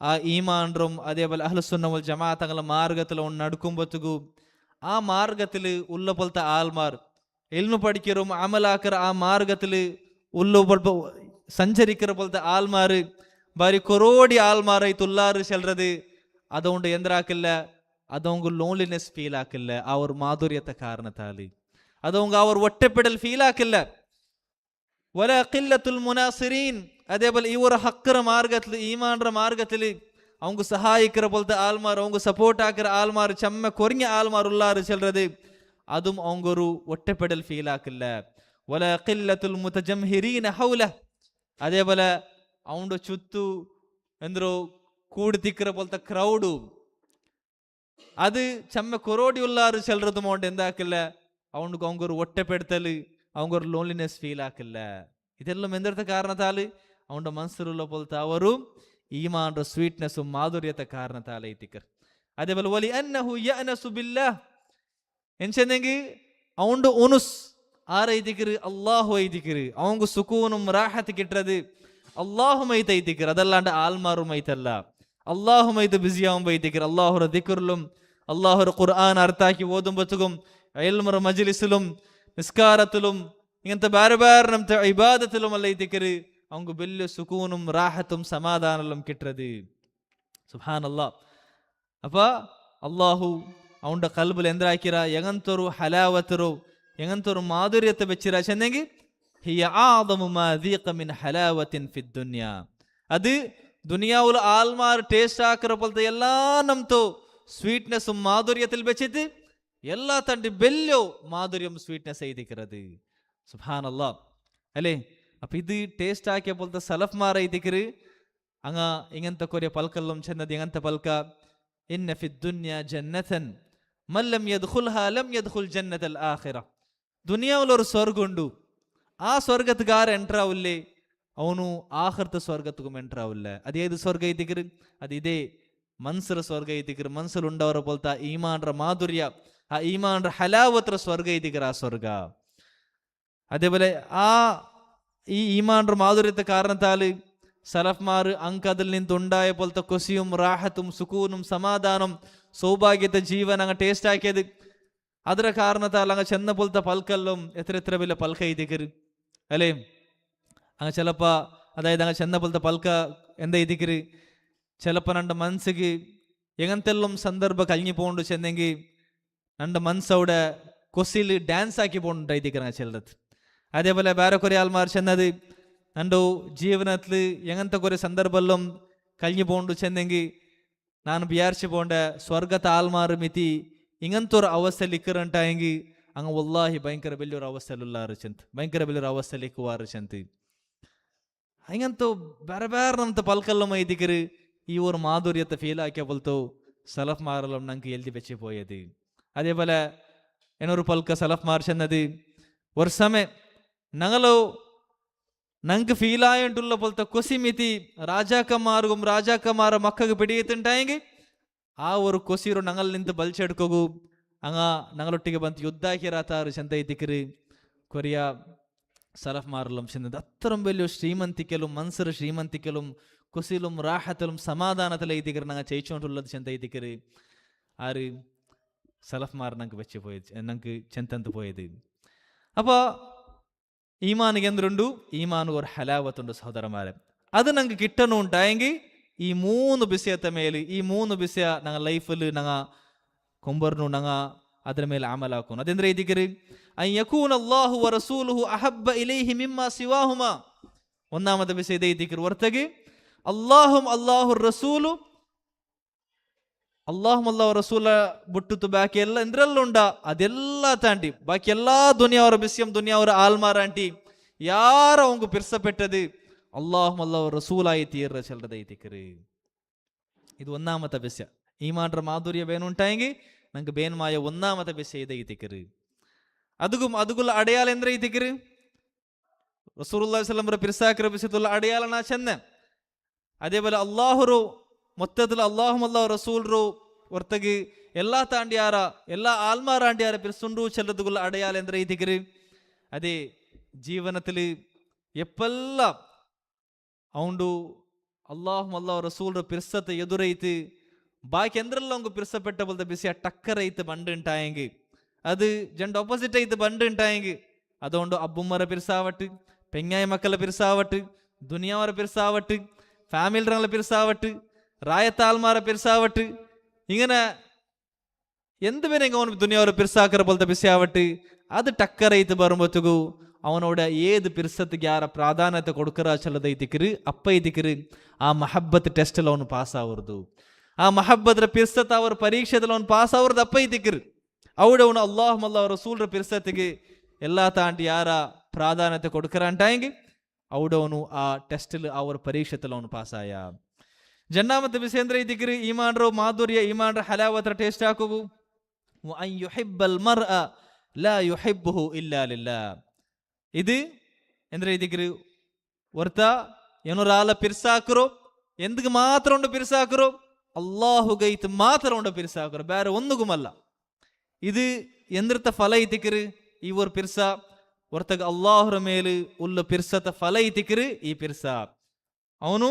ആ ഈമാൻറും അതേപോലെ അഹ്ലുസുന്ന വൽ ജമാഅത്ത് തങ്ങളുടെ മാർഗത്തിൽ അവൻ നടക്കുമ്പോഴത്തേക്കും ആ മാർഗത്തിൽ ഉള്ള പോലത്തെ ആൾമാർ എൽമു പഠിക്കറും അമലാക്കർ ആ മാർഗത്തിൽ ഉള്ള സഞ്ചരിக்கிற പോലത്തെ ആൾമാർ ബാരി കൊറോടി ആൾമാരായി തുള്ളാറ് ചെല്ലുന്നത് അതുകൊണ്ട് എന്തരാക്കില്ല, അതവങ്ക ലോൺലിനെസ് ഫീൽ ആക്കില്ല ആ ഒരു മാധുര്യത്തെ കാരണത്താല്. അതവങ്ക ആ ഒരു ഒറ്റപ്പെടൽ ഫീൽ ആക്കില്ല. വല ഖില്ലത്തുൽ മുനാസിരീൻ. അതേപോലെ ഈ ഒരു ഹക്കറ മാർഗത്തിൽ ഈമാന്റെ മാർഗത്തിൽ அவங்க സഹായിக்கிற പോലത്തെ ആൾമാർ அவங்க സപ്പോർട്ട് ആക്കിற ആൾമാർ ചെമ്മ കുറഞ്ഞ ആൾമാർ ഉള്ളാറ് ചെല്ലുന്നത് അതും அவங்க ഒരു ഒറ്റപ്പെടൽ ഫീൽ ആക്കില്ല. വല ഖില്ലത്തുൽ മുതജംഹിരീന ഹൗല. അതേപോലെ അവന്റെ ചുറ്റു എന്തോ കൂടി തിക്കിற പോലത്തെ ക്രൗഡു അത് ചെമ്മ കൊറോടി ഉള്ളാറ് ചെല്ലുന്നതും കൊണ്ട് എന്താക്കില്ല, അവனுக்கு அவங்க ഒരു ഒറ്റപ്പെടുത്തല് அவங்க ഒരു ലോൺലിനെസ് ഫീൽ ആക്കില്ല. ഇതെല്ലാം എന്തെടുത്ത കാരണത്താല് അവന്റെ മനസ്സിലുള്ള പോലത്തെ അവരും ഈമാന്റെ സ്വീറ്റ്നെസ്സും മാധുര്യത്തെ കാരണത്താൽ എത്തിക്കർ. അതേപോലെ വലി അന്നഹു യഅനസു ബില്ലാഹ് എൻചെന്നെങ്കിൽ അവന്റെ ഉനുസ് ആരെയ്തിക്കര് അല്ലാഹു എയ്തിക്കര് அவங்க സുകൂനും റാഹത്ത് കിട്ടത് അല്ലാഹുമൈത്ത് എയ്തിക്കർ. അതല്ലാണ്ട് ആൽമാറുമൈത്തല്ല. അല്ലാഹുമൈത്ത് ബിസിയാവുമ്പോ എയ്തിക്കർ. അല്ലാഹുര ദിക്റിലും അല്ലാഹുര ഖുർആൻ അർത്ഥാക്കി ഓതുമ്പോഴത്തേക്കും ഇൽമുറ മജ്ലിസിലും നിസ്കാരത്തിലും ഇങ്ങനത്തെ വേറെ വേറെ നമത്തെ ഇബാദത്തിലും അല്ല എയ്തിക്കര് அவங்க വലിയ സുകൂനും റാഹത്തും സമാധാനവും കിട്ടത്. സുബ്ഹാനല്ലാഹ്. അപ്പൊ അല്ലാഹു അവന്റെ ഖൽബിൽ എന്താക്കിര എങ്ങനത്തൊരു ഹലാവത്തറോ എങ്ങനത്തൊരു മാധുര്യത്തെ വെച്ചിര ചെന്നെങ്കിൽ ഹിയ ആദമു മാ ദീഖ മിൻ ഹലാവത്തിൻ ഫി ദുനിയ. അത് ദുനിയാവുൽ ആൽമാർ ടേസ്റ്റ് ആക്കിற പോലത്തെ എല്ലാ നമത്തോ സ്വീറ്റ്നെസ്സും മാധുര്യത്തിൽ വെച്ചിട്ട് എല്ലാ തണ്ടി വലിയ മാധുര്യം സ്വീറ്റ്നെസ് എഴുതിക്കുന്നത്. സുബ്ഹാനല്ലാഹ് അല്ലേ. അപ്പൊ ഇത് ടേസ്റ്റ് ആക്കിയ പോലത്തെ സലഫ്മാർ എഴുതിക്കര് അങ്ങ ഇങ്ങനത്തെ കുറെ പൽക്കെല്ലാം ചെന്നത് എങ്ങനത്തെ പൽക്ക ഇന്ന ഫി ദുനിയ ജന്നതൻ മൻ ലം യദ്ഖുൽഹാ ലം യദ്ഖുൽ ജന്നതൽ ആഖിറ. ദുനിയാവിൽ ഒരു സ്വർഗമുണ്ട്. ആ സ്വർഗത്തുക്ക് ആര് എൻ്റർ ആവില്ലേ, അവನು ആഖിറത്തെ സ്വർഗത്തുക്കും എൻ്റർ ആവില്ല. അത് ഏത് സ്വർഗ എഴുതിക്കര്, അത് ഇതേ മൻസർ സ്വർഗ എഴുതിക്കര്. മനസ്സിലുണ്ടവരെ പോലത്തെ ഈമാന്റെ മാധുര്യ ആ ഈമാന്റെ ഹലാവത്ര സ്വർഗ എഴുതിക്കര് ആ സ്വർഗ. അതേപോലെ ആ ഈ ഈമാന്റെ മാധുര്യത്തെ കാരണത്താല് സലഫ്മാർ അങ്ക് അതിൽ നിന്നുണ്ടായ പോലത്തെ കൊസിയും റാഹത്തും സുക്കൂനും സമാധാനം സൗഭാഗ്യത്തെ ജീവൻ അങ്ങ് ടേസ്റ്റ് ആക്കിയത് ಅದರ ಕಾರಣತಾൽ അങ്ങ് ചെന്ന പോലത്തെ പൽക്കെല്ലാം എത്ര എത്ര വലിയ പൽക്ക എഴുതിക്കര് അല്ലേ. അങ്ങ് ചിലപ്പോ അതായത് അങ്ങ് ചെന്ന പോലത്തെ പൽക്ക എന്താ എഴുതിക്കര് ചിലപ്പോ നന്റെ മനസ്സിക്ക് എങ്ങനത്തെല്ലാം സന്ദർഭം കഴിഞ്ഞു പോണ്ട് ചെന്നെങ്കിൽ നന്റെ മനസ്സവിടെ കൊസിയിൽ ഡാൻസ് ആക്കി പോണ്ട് എഴുതിക്കര് ചെല്ലത്. അതേപോലെ വേറെ കുറെ ആൾമാർ ചെന്നത് നന്റെ ജീവനത്തിൽ എങ്ങനത്തെ കുറെ സന്ദർഭമെല്ലാം കഴിഞ്ഞു പോണ്ട് ചെന്നെങ്കിൽ ನಾನು വിചാരിച്ചു പോണ്ട സ്വർഗത്തെ ആൾമാർ മിതി ഇങ്ങനത്തെ ഒരു അവസ്ഥയിൽ ഇക്കറുണ്ടായെങ്കിൽ അങ്ങ് വല്ലാഹി ഭയങ്കര വലിയൊരു അവസ്ഥയിലുള്ളാറ് ചെന്ത് ഭയങ്കര വലിയൊരു അവസ്ഥയിലേക്കുവാറ് ചെന്ത്. അങ്ങനത്തെ ಬೇರೆ ಬೇರೆ ನಮ್ತ പൽക്കെല്ലാം എഴുതിക്കര് ഈ ഒരു മാധുര്യത്തെ ഫീൽ ആക്കിയ പോലത്തെ സലഫ്മാരെല്ലാം ഞങ്ങൾക്ക് എഴുതി വെച്ച് പോയത്. അതേപോലെ എന്നൊരു പൽക്ക സലഫ്മാർ ചെന്നത് ഒരു സമയം ഞങ്ങൾക്ക് ഫീൽ ആയിട്ടുള്ള പോലത്തെ കൊസിമിതി രാജാക്കന്മാർക്കും രാജാക്കന്മാരെ മക്കൾക്ക് പിടിയിട്ടുണ്ടായെങ്കിൽ ആ ഒരു കൊസിರು ഞങ്ങളിൽ നിന്ന് ബലിച്ചെടുക്കൂ അങ്ങ ഞങ്ങളൊಟ್ಟಿಗೆ ಬಂದು ಯುದ್ಧ ಹಾಕಿರಾತಾರು ಚೆಂದ ಐತಿಕರು ಕೊರಿಯ സലഫ്മാരെല്ലാം ചെന്നത്. അത്രയും വലിയ ശ്രീമന്തിക്കലും മനസ്സർ ശ്രീമന്തിക്കലും കൊസിലും റാഹത്തിലും സമാധാനത്തിലും എഴുതിക്കർ ഞങ്ങൾ ചെയ്യിച്ചുകൊണ്ടുള്ളത് ചെന്ത എഴുതിക്കര് ആര് സലഫ്മാർ ഞങ്ങൾക്ക് വെച്ച് പോയത് ഞങ്ങൾക്ക് ചെന്തന്ത് പോയത്. അപ്പൊ ഈമാനിಗೆ എന്തുണ്ട്, ഈമാന് ഒരു ഹലാവത്തുണ്ട് സഹോദരന്മാരെ. അത് ഞങ്ങൾക്ക് കിട്ടണുണ്ടായെങ്കിൽ ഈ മൂന്ന് വിഷയത്തെ മേല് ഈ മൂന്ന് വിഷയ ഞങ്ങൾ ലൈഫിൽ ഞങ്ങൾ കൊമ്പറിനു ഞങ്ങൾ ಅದರ ಮೇಲೆ ಅಮಲ್ ಹಾಕೋನು. ಅದೆಂದ್ರೆ ಇದಕ್ಕೆ ಅನ್ ಯಕೂನ ಅಲ್ಲಾಹು ವ ರಸೂಲುಹು ಅಹಬ್ಬ ಇಲೈಹಿ ಮಿಮ್ಮಾ ಸಿವಾಹುಮಾ. ഒന്നാമത്തെ വിഷയം ഇതേ ദിക്ർ വർത്തകി അല്ലാഹും അല്ലാഹു റസൂലു ಅಲ್ಲಾಹು ಅಲ್ಲಾಹು ರಸೂಲ ಬಿಟ್ಟು ಬಾಕಿ ಎಲ್ಲ ಎಂದ್ರಲ್ಲುಂಡ ಅದೆಲ್ಲ ತಾಂಟಿ ಬಾಕಿ ಎಲ್ಲಾ ದುನಿಯಾವರ ಬಿಸಿಯಂ ದುನಿಯಾವರ ಆಲ್ಮಾರಾಂಟಿ ಯಾರ ಅವಂಗು ಪಿರ್ಸಪೆಟ್ಟದು ಅಲ್ಲಾಹು ಅಲ್ಲಾಹು ರಸೂಲಾಯಿ ತೀರ್ರ ಚೆಲ್ಲದೈತಿಕ್ರಿ. ಇದು ഒന്നാമത്തെ വിഷയ. ഈമാന്റെ മാധുര്യ വേണുണ്ടായെങ്കിൽ ನಂಗೆ ಬೇನ್ಮಾಯ ഒന്നാമത്തെ വിഷയ ಇದೈತಿಕ್ರಿ. അതുകുള്ള അടയാളം ಎಂದ್ರೆ ಐತಿಕ್ರಿ റസൂലുള്ളാഹി സ്വല്ലല്ലാഹു അലൈഹി വസല്ലം പിർസാക്കിற വിഷയത്തുള്ള അടയാളന ಚೆನ್ನ. അതേപോലെ അല്ലാഹുರು ಮೊತ್ತದಲ್ಲಿ ಅಲ್ಲಾಹು ಅಲ್ಲಾಹು ರಸೂಲ್ರು ಹೊರತಾಗಿ ಎಲ್ಲಾ ತಾಂಡ್ಯಾರ ಎಲ್ಲಾ ಆಲ್ಮಾರಾಂಡ್ಯಾರ ಪಿರ್ಸುಂಡು ಚೆಲ್ಲದುಗುಲ್ಲ ಅಡಯಾಲ ಎಂದ್ರೆ ಇದಕ್ರಿ ಅದೇ ಜೀವನದಲ್ಲಿ ಎಪ್ಪಲ್ಲ ಅವಂಡು ಅಲ್ಲಾಹು ಅಲ್ಲಾಹು ರಸೂಲ್ರು ಪಿರ್ಸತ ಎದುರೈತು ಬಾಕಿ ಎಂದ್ರಲ್ಲ ಅವಂಗು ಪಿರ್ಸಪೆಟ್ಟ ಬಲ್ದ ಬಿಸಿಯ ಟಕ್ಕರ್ ಐತು ಬಂಡುಂಟಾಯಂಗಿ ಅದು ಜಂಡ್ ಆಪೋಸಿಟ್ ಐತು ಬಂಡುಂಟಾಯಂಗಿ അതുകൊണ്ട് അബ്ബുമ്മറ പിർസാവട്ട് പെങ്ങായ മക്കളെ പിർസാവട്ട് ദുനിയാവറ പിർസാവട്ട് ഫാമിലികളെ പിർസാവട്ട് റായത്താൽമാര പിർസാവട്ട് ഇങ്ങനെ എന്ത് പേരെ അവന് ദുനിയാവറ പിർസാക്കറ പോലത്തെ പിർസാവട്ട് അത് ടക്കറൈത്ത് പറയുമ്പോഴത്തേക്കു അവനോട് ഏത് പിർസത്തിക്ക് ആര പ്രാധാന്യത്തെ കൊടുക്കറ ചെല്ലതൈത്തിക്കര് അപ്പൈത്തിക്കര് ആ മഹബത്ത് ടെസ്റ്റിൽ അവന് പാസ്സാവരുത്. ആ മഹബത്ര പിർസത്ത് അവർ പരീക്ഷത്തിൽ അവൻ പാസ്സാവരുത് അപ്പൈത്തിക്കര്. അവിടെ ಅವನು ಅಲ್ಲಾಹು ಅಲ್ಲಾಹು ರಸೂಲ್ರ ಪಿರ್ಸತ್ತಿಗೆ ಎಲ್ಲ ತಾಂಟಿ ಯಾರ ಪ್ರಾಧಾನ್ಯತೆ ಕೊಡ್ಕರ ಅಂಟಾಯಂಗೆ ಅವಡವನು ಆ ಟೆಸ್ಟಿಲ್ ಅವರ ಪರೀಕ್ಷೆತಲ್ಲಿ ಅವನು ಪಾಸಾಯ. ಜನ್ನಾಮത്തെ വിഷയം ಅಂದ್ರೆ ഇതിക്ക് ഈമാൻറോ മാധുര്യ ഈമാൻറെ ഹലാവത്ര ടേസ്റ്റ് ആക്കുക. വഅൻ യുഹിബ്ബൽ മർഅ ലാ യുഹിബ്ബുഹു ഇല്ലാ ലില്ലാഹ്. ഇത് ಅಂದ್ರೆ ഇതിക്ക് ವರ್ತ ಏನೊರಾಲ ಪಿರ್ಸಾಕರೋ ಎಂದಿಗೆ ಮಾತ್ರ ಉಂಡು ಪಿರ್ಸಾಕರೋ ಅಲ್ಲಾಹುಗೈತ್ ಮಾತ್ರ ಉಂಡು ಪಿರ್ಸಾಕರೋ ಬೇರೆ ಒಂದಿಗುಮಲ್ಲ. ഇത് ಎಂದ್ರತ ಫಲ ಐತಿಕ್ರಿ ಈ ಒಂದು ಪಿರ್ಸ ಹೊರತಾಗ ಅಲ್ಲಾಹರ ಮೇಲೆ ಉಲ್ಲ ಪಿರ್ಸತ ಫಲ ಐತಿಕ್ರಿ ಈ ಪಿರ್ಸ ಅವನು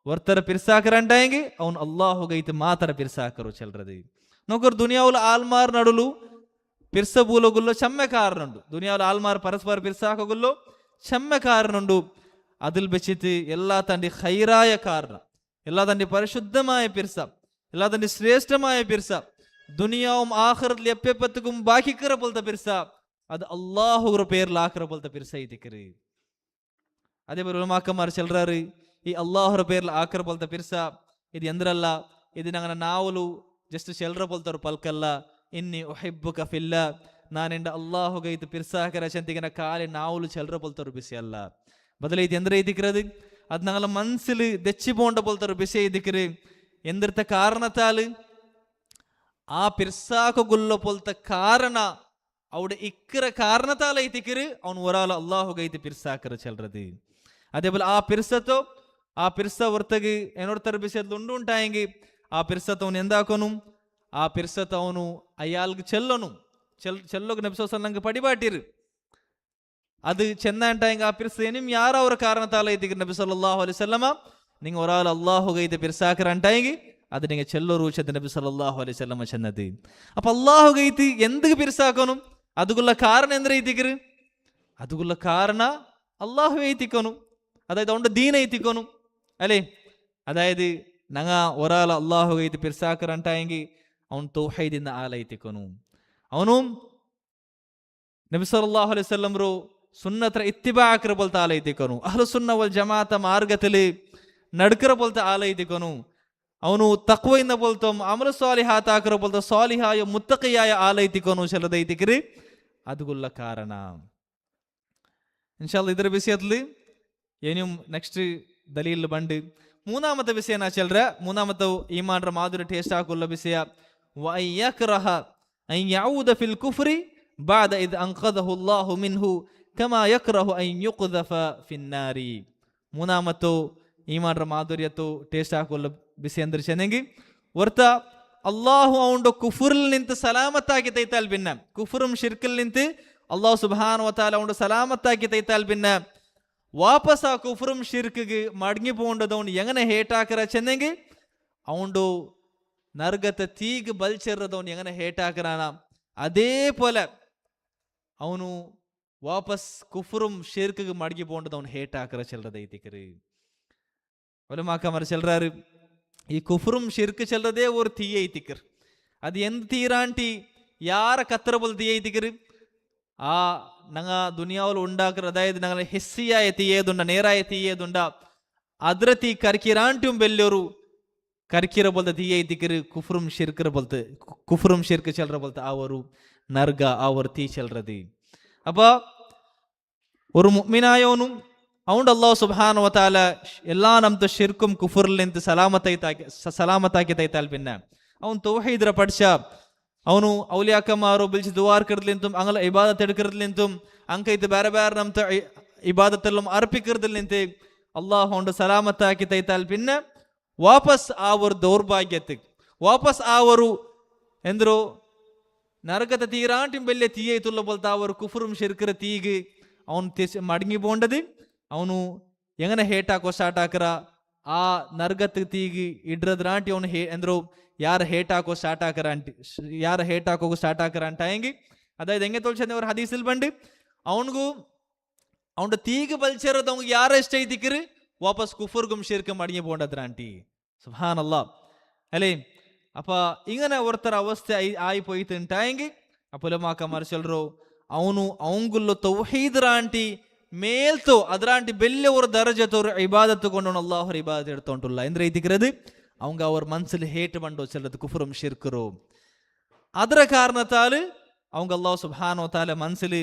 ಹೊರ್ತರ ಪಿರ್ಸಾಕರಂಟಾಯಂಗೆ ಅವನು ಅಲ್ಲಾಹುಗೈತ್ ಮಾತ್ರ ಪಿರ್ಸಾಕರು ಚೆಲ್ರದು. ನೋಕರ್ ದುನಿಯಾವುಲ ಆಲ್ಮಾರ್ ನಡುಲು ಪಿರ್ಸ ಬೂಲಗುಲ್ಲೋ ಚೆಮ್ಮೆ ಕಾರಣುಂಡು. ದುನಿಯಾವುಲ ಆಲ್ಮಾರ್ ಪರಸ್ಪರ ಪಿರ್ಸಾಕಗುಲ್ಲೋ ಚೆಮ್ಮೆ ಕಾರಣುಂಡು. അതിൽ വെച്ചിട്ട് എല്ലാ തന്റെ ഹൈറായ കാരണം എല്ലാ തന്റെ പരിശുദ്ധമായ പിർസ എല്ലാ തന്റെ ശ്രേഷ്ഠമായ പിർസ ദുനിയാവും ആഖിറത്തിൽ എപ്പെപ്പത്തുക്കും ബാക്കിക്കറ പോലത്തെ പിർസ അത് അള്ളാഹുറ പേരിൽ ആഖിറ പോലത്തെ പിർസ ഇതിക്കറ്. അതേപോലെ ഉലമാക്കന്മാർ ചെല്ലറാറ് ഈ അള്ളാഹുറ പേരിൽ ആഖിറ പോലത്തെ പിർസ ഇത് എന്തിരല്ല ഇതിനങ്ങനെ നാവಲು ജസ്റ്റ് ചെല്ലറ പോലത്തെ ഒരു പൽക്കല്ല. ഇന്നി ഉഹിബ്ബുക ഫില്ലാ ನಾನು ಎಂಡ ಅಲ್ಲಾಹುಗೈತು ಪಿರ್ಸಾಕರ ಚಂತಿಗನ ಕಾಲಿ ನಾವಲು ಚೆಲ್ಲರ ಪೊಲ್ತರು ಬಿಸಿ ಅಲ್ಲ ಬದಲೈತಿ ಎಂದ್ರೆ ಇದಕ್ಕಿರದು ಅದು ഞങ്ങളെ മനസ്സിൽ ദച്ചി പോണ്ട പോലത്തെ ഒരു വിഷയം ഇതിക്കറ്. എന്തിർത്ത കാരണത്താല് ആ പിർസാക്കുള്ള പോലത്തെ കാരണ അവിടെ ഇക്കറ കാരണത്താലൈത്തിക്കറ് അവൻ ഒരാൾ അള്ളാഹുഗൈത്ത് പിർസാക്കറ ചെല്ലത്. അതേപോലെ ആ പിർസ ಹೊರತಾಗಿ ಏನೋಡ್ತರ ವಿಷಯದಲ್ಲಿ ಉಂಟಾയെങ്കിൽ ಆ ಪಿರ್ಸತ್ ಅವನು ಎಂದಾಕೋನು ಆ ಪಿರ್ಸತ್ ಅವನು ಅಯ್ಯಾಲ್ಗೆ ಚೆಲ್ಲೋನು ಚೆಲ್ಲೋಗ ನಬ್ಸೋಸಲ್ಲಂಗೆ ಪಡಿಬಾಟಿರು അത് ചെന്നാണ്ടായെങ്കിൽ ആ പിർസ ഇനിയും യാറാ ഒരു കാരണത്താലൈത്തിക്കറ് നബി സല്ലല്ലാഹു അലൈഹി വസല്ലമ നിങ്ങൾ ഒരാൾ അള്ളാഹുഗൈത്ത് പിർസാക്കറണ്ടായെങ്കിൽ അത് നിങ്ങൾ ചെല്ലൊറൂച്ചത് നബി സല്ലല്ലാഹു അലൈഹി വസല്ലമ ചെന്നത്. അപ്പൊ അള്ളാഹുഗൈത്ത് എന്ത് പിർസാക്കണം അതുകുള്ള കാരണ എന്ದ್ರ ಐತಿಕರು അതുകുള്ള കാരണ അള്ളാഹു ಐತಿಕೋನು അതായത് അവന്റെ ദീൻ ಐತಿಕೋನು അല്ലേ. അതായത് ഞങ്ങ ഒരാൾ അള്ളാഹുഗൈത്ത് പിർസാക്കറണ്ടായെങ്കിൽ അവൻ തൗഹീദിന്റെ ആലൈತಿಕೋನು ಅವನು ನಬಿ ಸಲ್ಲಲ್ಲಾಹು ಅಲೈಹಿ ವಸಲ್ಲಂ ರು ಸುನ್ನತ್ರ ಇತ್ತಿಬಾಕರ ಬೋಲ್ತಾ ಆಲೈತಿಕೋನು ಅಹ್ಲು ಸುನ್ನ ವಲ್ ಜಮಾತ ಮಾರ್ಗದಲ್ಲಿ ನಡ್ಕರ ಬೋಲ್ತಾ ಆಲೈತಿಕೋನು ಅವನು ತಕ್ವಯಿಂದ ಬೋಲ್ತೋ ಅಮಲ ಸಾಲಿಹಾತ್ ಆಕರ ಬೋಲ್ತಾ ಸಾಲಿಹಾಯ ಮುತ್ತಕಿಯಾಯ ಆಲೈತಿಕೋನು ചെല്ലದೈತಿಕರಿ അതുകുള്ള കാരണ. ഇൻഷാ അല്ലാഹ് ಇದರ ವಿಷಯದಲ್ಲಿ ಏನಿയും നെക്സ്റ്റ് ദലീൽ ಬಂದು മൂന്നാമത്തെ വിഷയം ನಾ ಚೆಲ್ರ മൂന്നാമത്തെ ഈമാൻರ ಮಾಧುರ್ಯ ಟೇಸ್ಟ್ ಆಕುಲ್ಲ ವಿಷಯ ವಯಕ್ರಹ ಅನ್ ಯೌದ ಫಿಲ್ ಕುಫ್ರಿ بعد إذ أنقذه الله منه كما يكره أن يقذف في النار. മൂന്നാമത്തെ ഈമാൻರ ಮಾಧುರ್ಯತ್ತು ಟೇಸ್ಟ್ ಆಕುಲ್ಲ ವಿಷಯ ಅಂದ್ರೆ ಚೆನ್ನಂಗಿ ವರ್ತ അള്ളാഹു അവന്റെ കുഫറിൽ നിന്ന് സലാമത്താക്കി തൈത്താൽ പിന്നെ കുഫറും ഷിർക്കിൽ നിന്ന് അള്ളാഹു സുബ്ഹാനഹു വ തആല അവന്റെ സലാമത്താക്കി തൈത്താൽ പിന്നെ ವಾಪಸ್ ಆ ಕುಫ್ರಂ ಶಿರ್ಕ್ಗೆ ಮಡಗಿ പോണ്ടದವನು എങ്ങനെ ഹേട്ടാക്കറ ചെന്നെങ്കിൽ അവന്റെ നരകത്തെ തീഗ് ബൽച്ചെറದವನು എങ്ങനെ ഹേട്ടാക്കറാന അതേപോലെ ಅವನು ವಾಪಸ್ ಕುಫ್ರಂ ಶಿರ್ಕ್ಗೆ ಮಡಗಿ പോണ്ടದವನು ഹേട്ടാക്കറ ചെല്ലದೈತಿಕರು. ഉലമാക്കന്മാർ ചെല്ലറാറ് ഈ കുഫ്റും ഷിർക്ക് ചെല്ലതേ ഒരു തീ ಐತಿಕರು. അത് എന്ത് തീരാണ്ടി യാറെ കത്തറ പോലെ തീയത്തിക്കര് ആ ഞങ്ങ ദുനിയാവിൽ ഉണ്ടാക്കുക, അതായത് ഞങ്ങൾ ഹെസ്സിയായ തീയേതുണ്ട, നേരായ തീയേതുണ്ട, അದ್ರ തീ കരക്കിരാണ്ടും വലിയൊരു ಕರ್ಕಿರ ಬೋಲ್ತ ತೀಯೈತಿಕರು ಕುಫ್ರುಂ ಶಿರ್ಕರ ಬೋಲ್ತ ಕುಫ್ರುಂ ಶಿರ್ಕ ಚೆಲ್ರ ಬೋಲ್ತ ಅವರು ನರ್ಗ ಅವರು തീ ചെல்றது. അപ്പൊ ഒരു മുഅ്മിനായോനും അവണ്ട് അല്ലാഹു സുബ്ഹാനഹു വ തആല എല്ലാ നംത ഷിർക്കും കുഫറിൽ നിന്ന് സലാമത്താക്കി തൈത്താൽ പിന്നെ അവൻ തൗഹീദ് പഠിച്ച ಅವನು ಔಲಿಯಾಕಮಾರು ಬಿಲ್ಸಿ ದುವಾರ್ ಕರ್ದಲಿಂತು ಅಂಗಲ ಇಬಾದತ್ ಎಡ್ಕರ್ದಲಿಂತು ಅಂಕ ಇದು ಬೇರೆ ಬೇರೆ ನಮ್ತ ಇಬಾದತ್ತೆಲ್ಲ ಅರ್ಪಿಕರ್ದಲಿಂತು ಅಲ್ಲಾಹ್ ಹೊಂಡು ಸಲಾಮತ್ತಾಕಿ ತೈತಾಲ್ ಪಿನ್ನ ವಾಪಸ್ ಅವರು ದೌರ್ಭಾಗ್ಯಕ್ಕೆ ವಾಪಸ್ ಅವರು ಎಂದ್ರು ನರಕದ തീരാണ്ടും വലിയ തീയത്തുള്ള പോലത്തെ അവർ കുഫറും ഷിർക്കര തീക്ക് അവൻ മടങ്ങി പോണ്ടത് അവನು എങ്ങനെ ഹേട്ടാക്കോ സ്റ്റാർട്ടാക്കറ ಆ ನರ್ಗತ್ ತೀಗಿ ಇಡ್ರದ್ರಾಂಟಿ ಅವನು ಎಂದ್ರು ಯಾರು ಹೇಟ್ ಹಾಕೋ ಸ್ಟಾರ್ಟ್ ಹಾಕರ ಅಂಟಿ ಯಾರು ಹೇಟ್ ಹಾಕೋ ಸ್ಟಾರ್ಟ್ ಹಾಕರ ಅಂತ ಹೆಂಗೆ ಅದಾയത് ಹೆಂಗೆ ತೋಲ್ಸಂದ ಅವ್ರ ಹದೀಸಿಲ್ ಬಂದು ಅವನಿಗೂ ಅವನ ತೀಗ ಬಲ್ಸಿರೋದು ಅವ್ನಿಗೆ ಯಾರ ಇಷ್ಟ ಐತಿಕ್ರಿ ವಾಪಸ್ ಕುಫರ್ಗುಮ್ ಶಿರ್ಕ ಮಡಿಗೆ പോണ്ടದ್ರಾಂಟಿ സുബ്ഹാനല്ലാ അല്ലേ. അപ്പൊ ഇങ്ങനെ ഒരുത്തര അവസ്ഥ ആയി പോയിട്ടുണ്ടായെങ്കിൽ അപ്പുലമാക്കമാർ ചൊല്ലറോ ಅವನು ಅವಂಗುಲ್ಲ ತೌಹೀದ್ರಾಂಟಿ ಮೇಲ್ತೋ ಅದರಾಂಟಿ ಬೆಲ್ಲ ஒரு ದರಜತೋರು ಇಬಾದತ್ತು ಕೊಂಡವನು ಅಲ್ಲಾಹ್ ಇಬಾದತ್ எடுத்தோண்டுಲ್ಲ ಎಂದ್ರೆ ಇದಿಕ್ಕಿರದು அவங்க அவர் மனசில் ஹேட்டு பண்ணோ செல்றது குஃபரும் ஷிர்க்கரும் ಅದರ ಕಾರಣತಾಲು அவங்க அல்லாஹ் சுப்ஹானஹு வ தஆலா மனசில்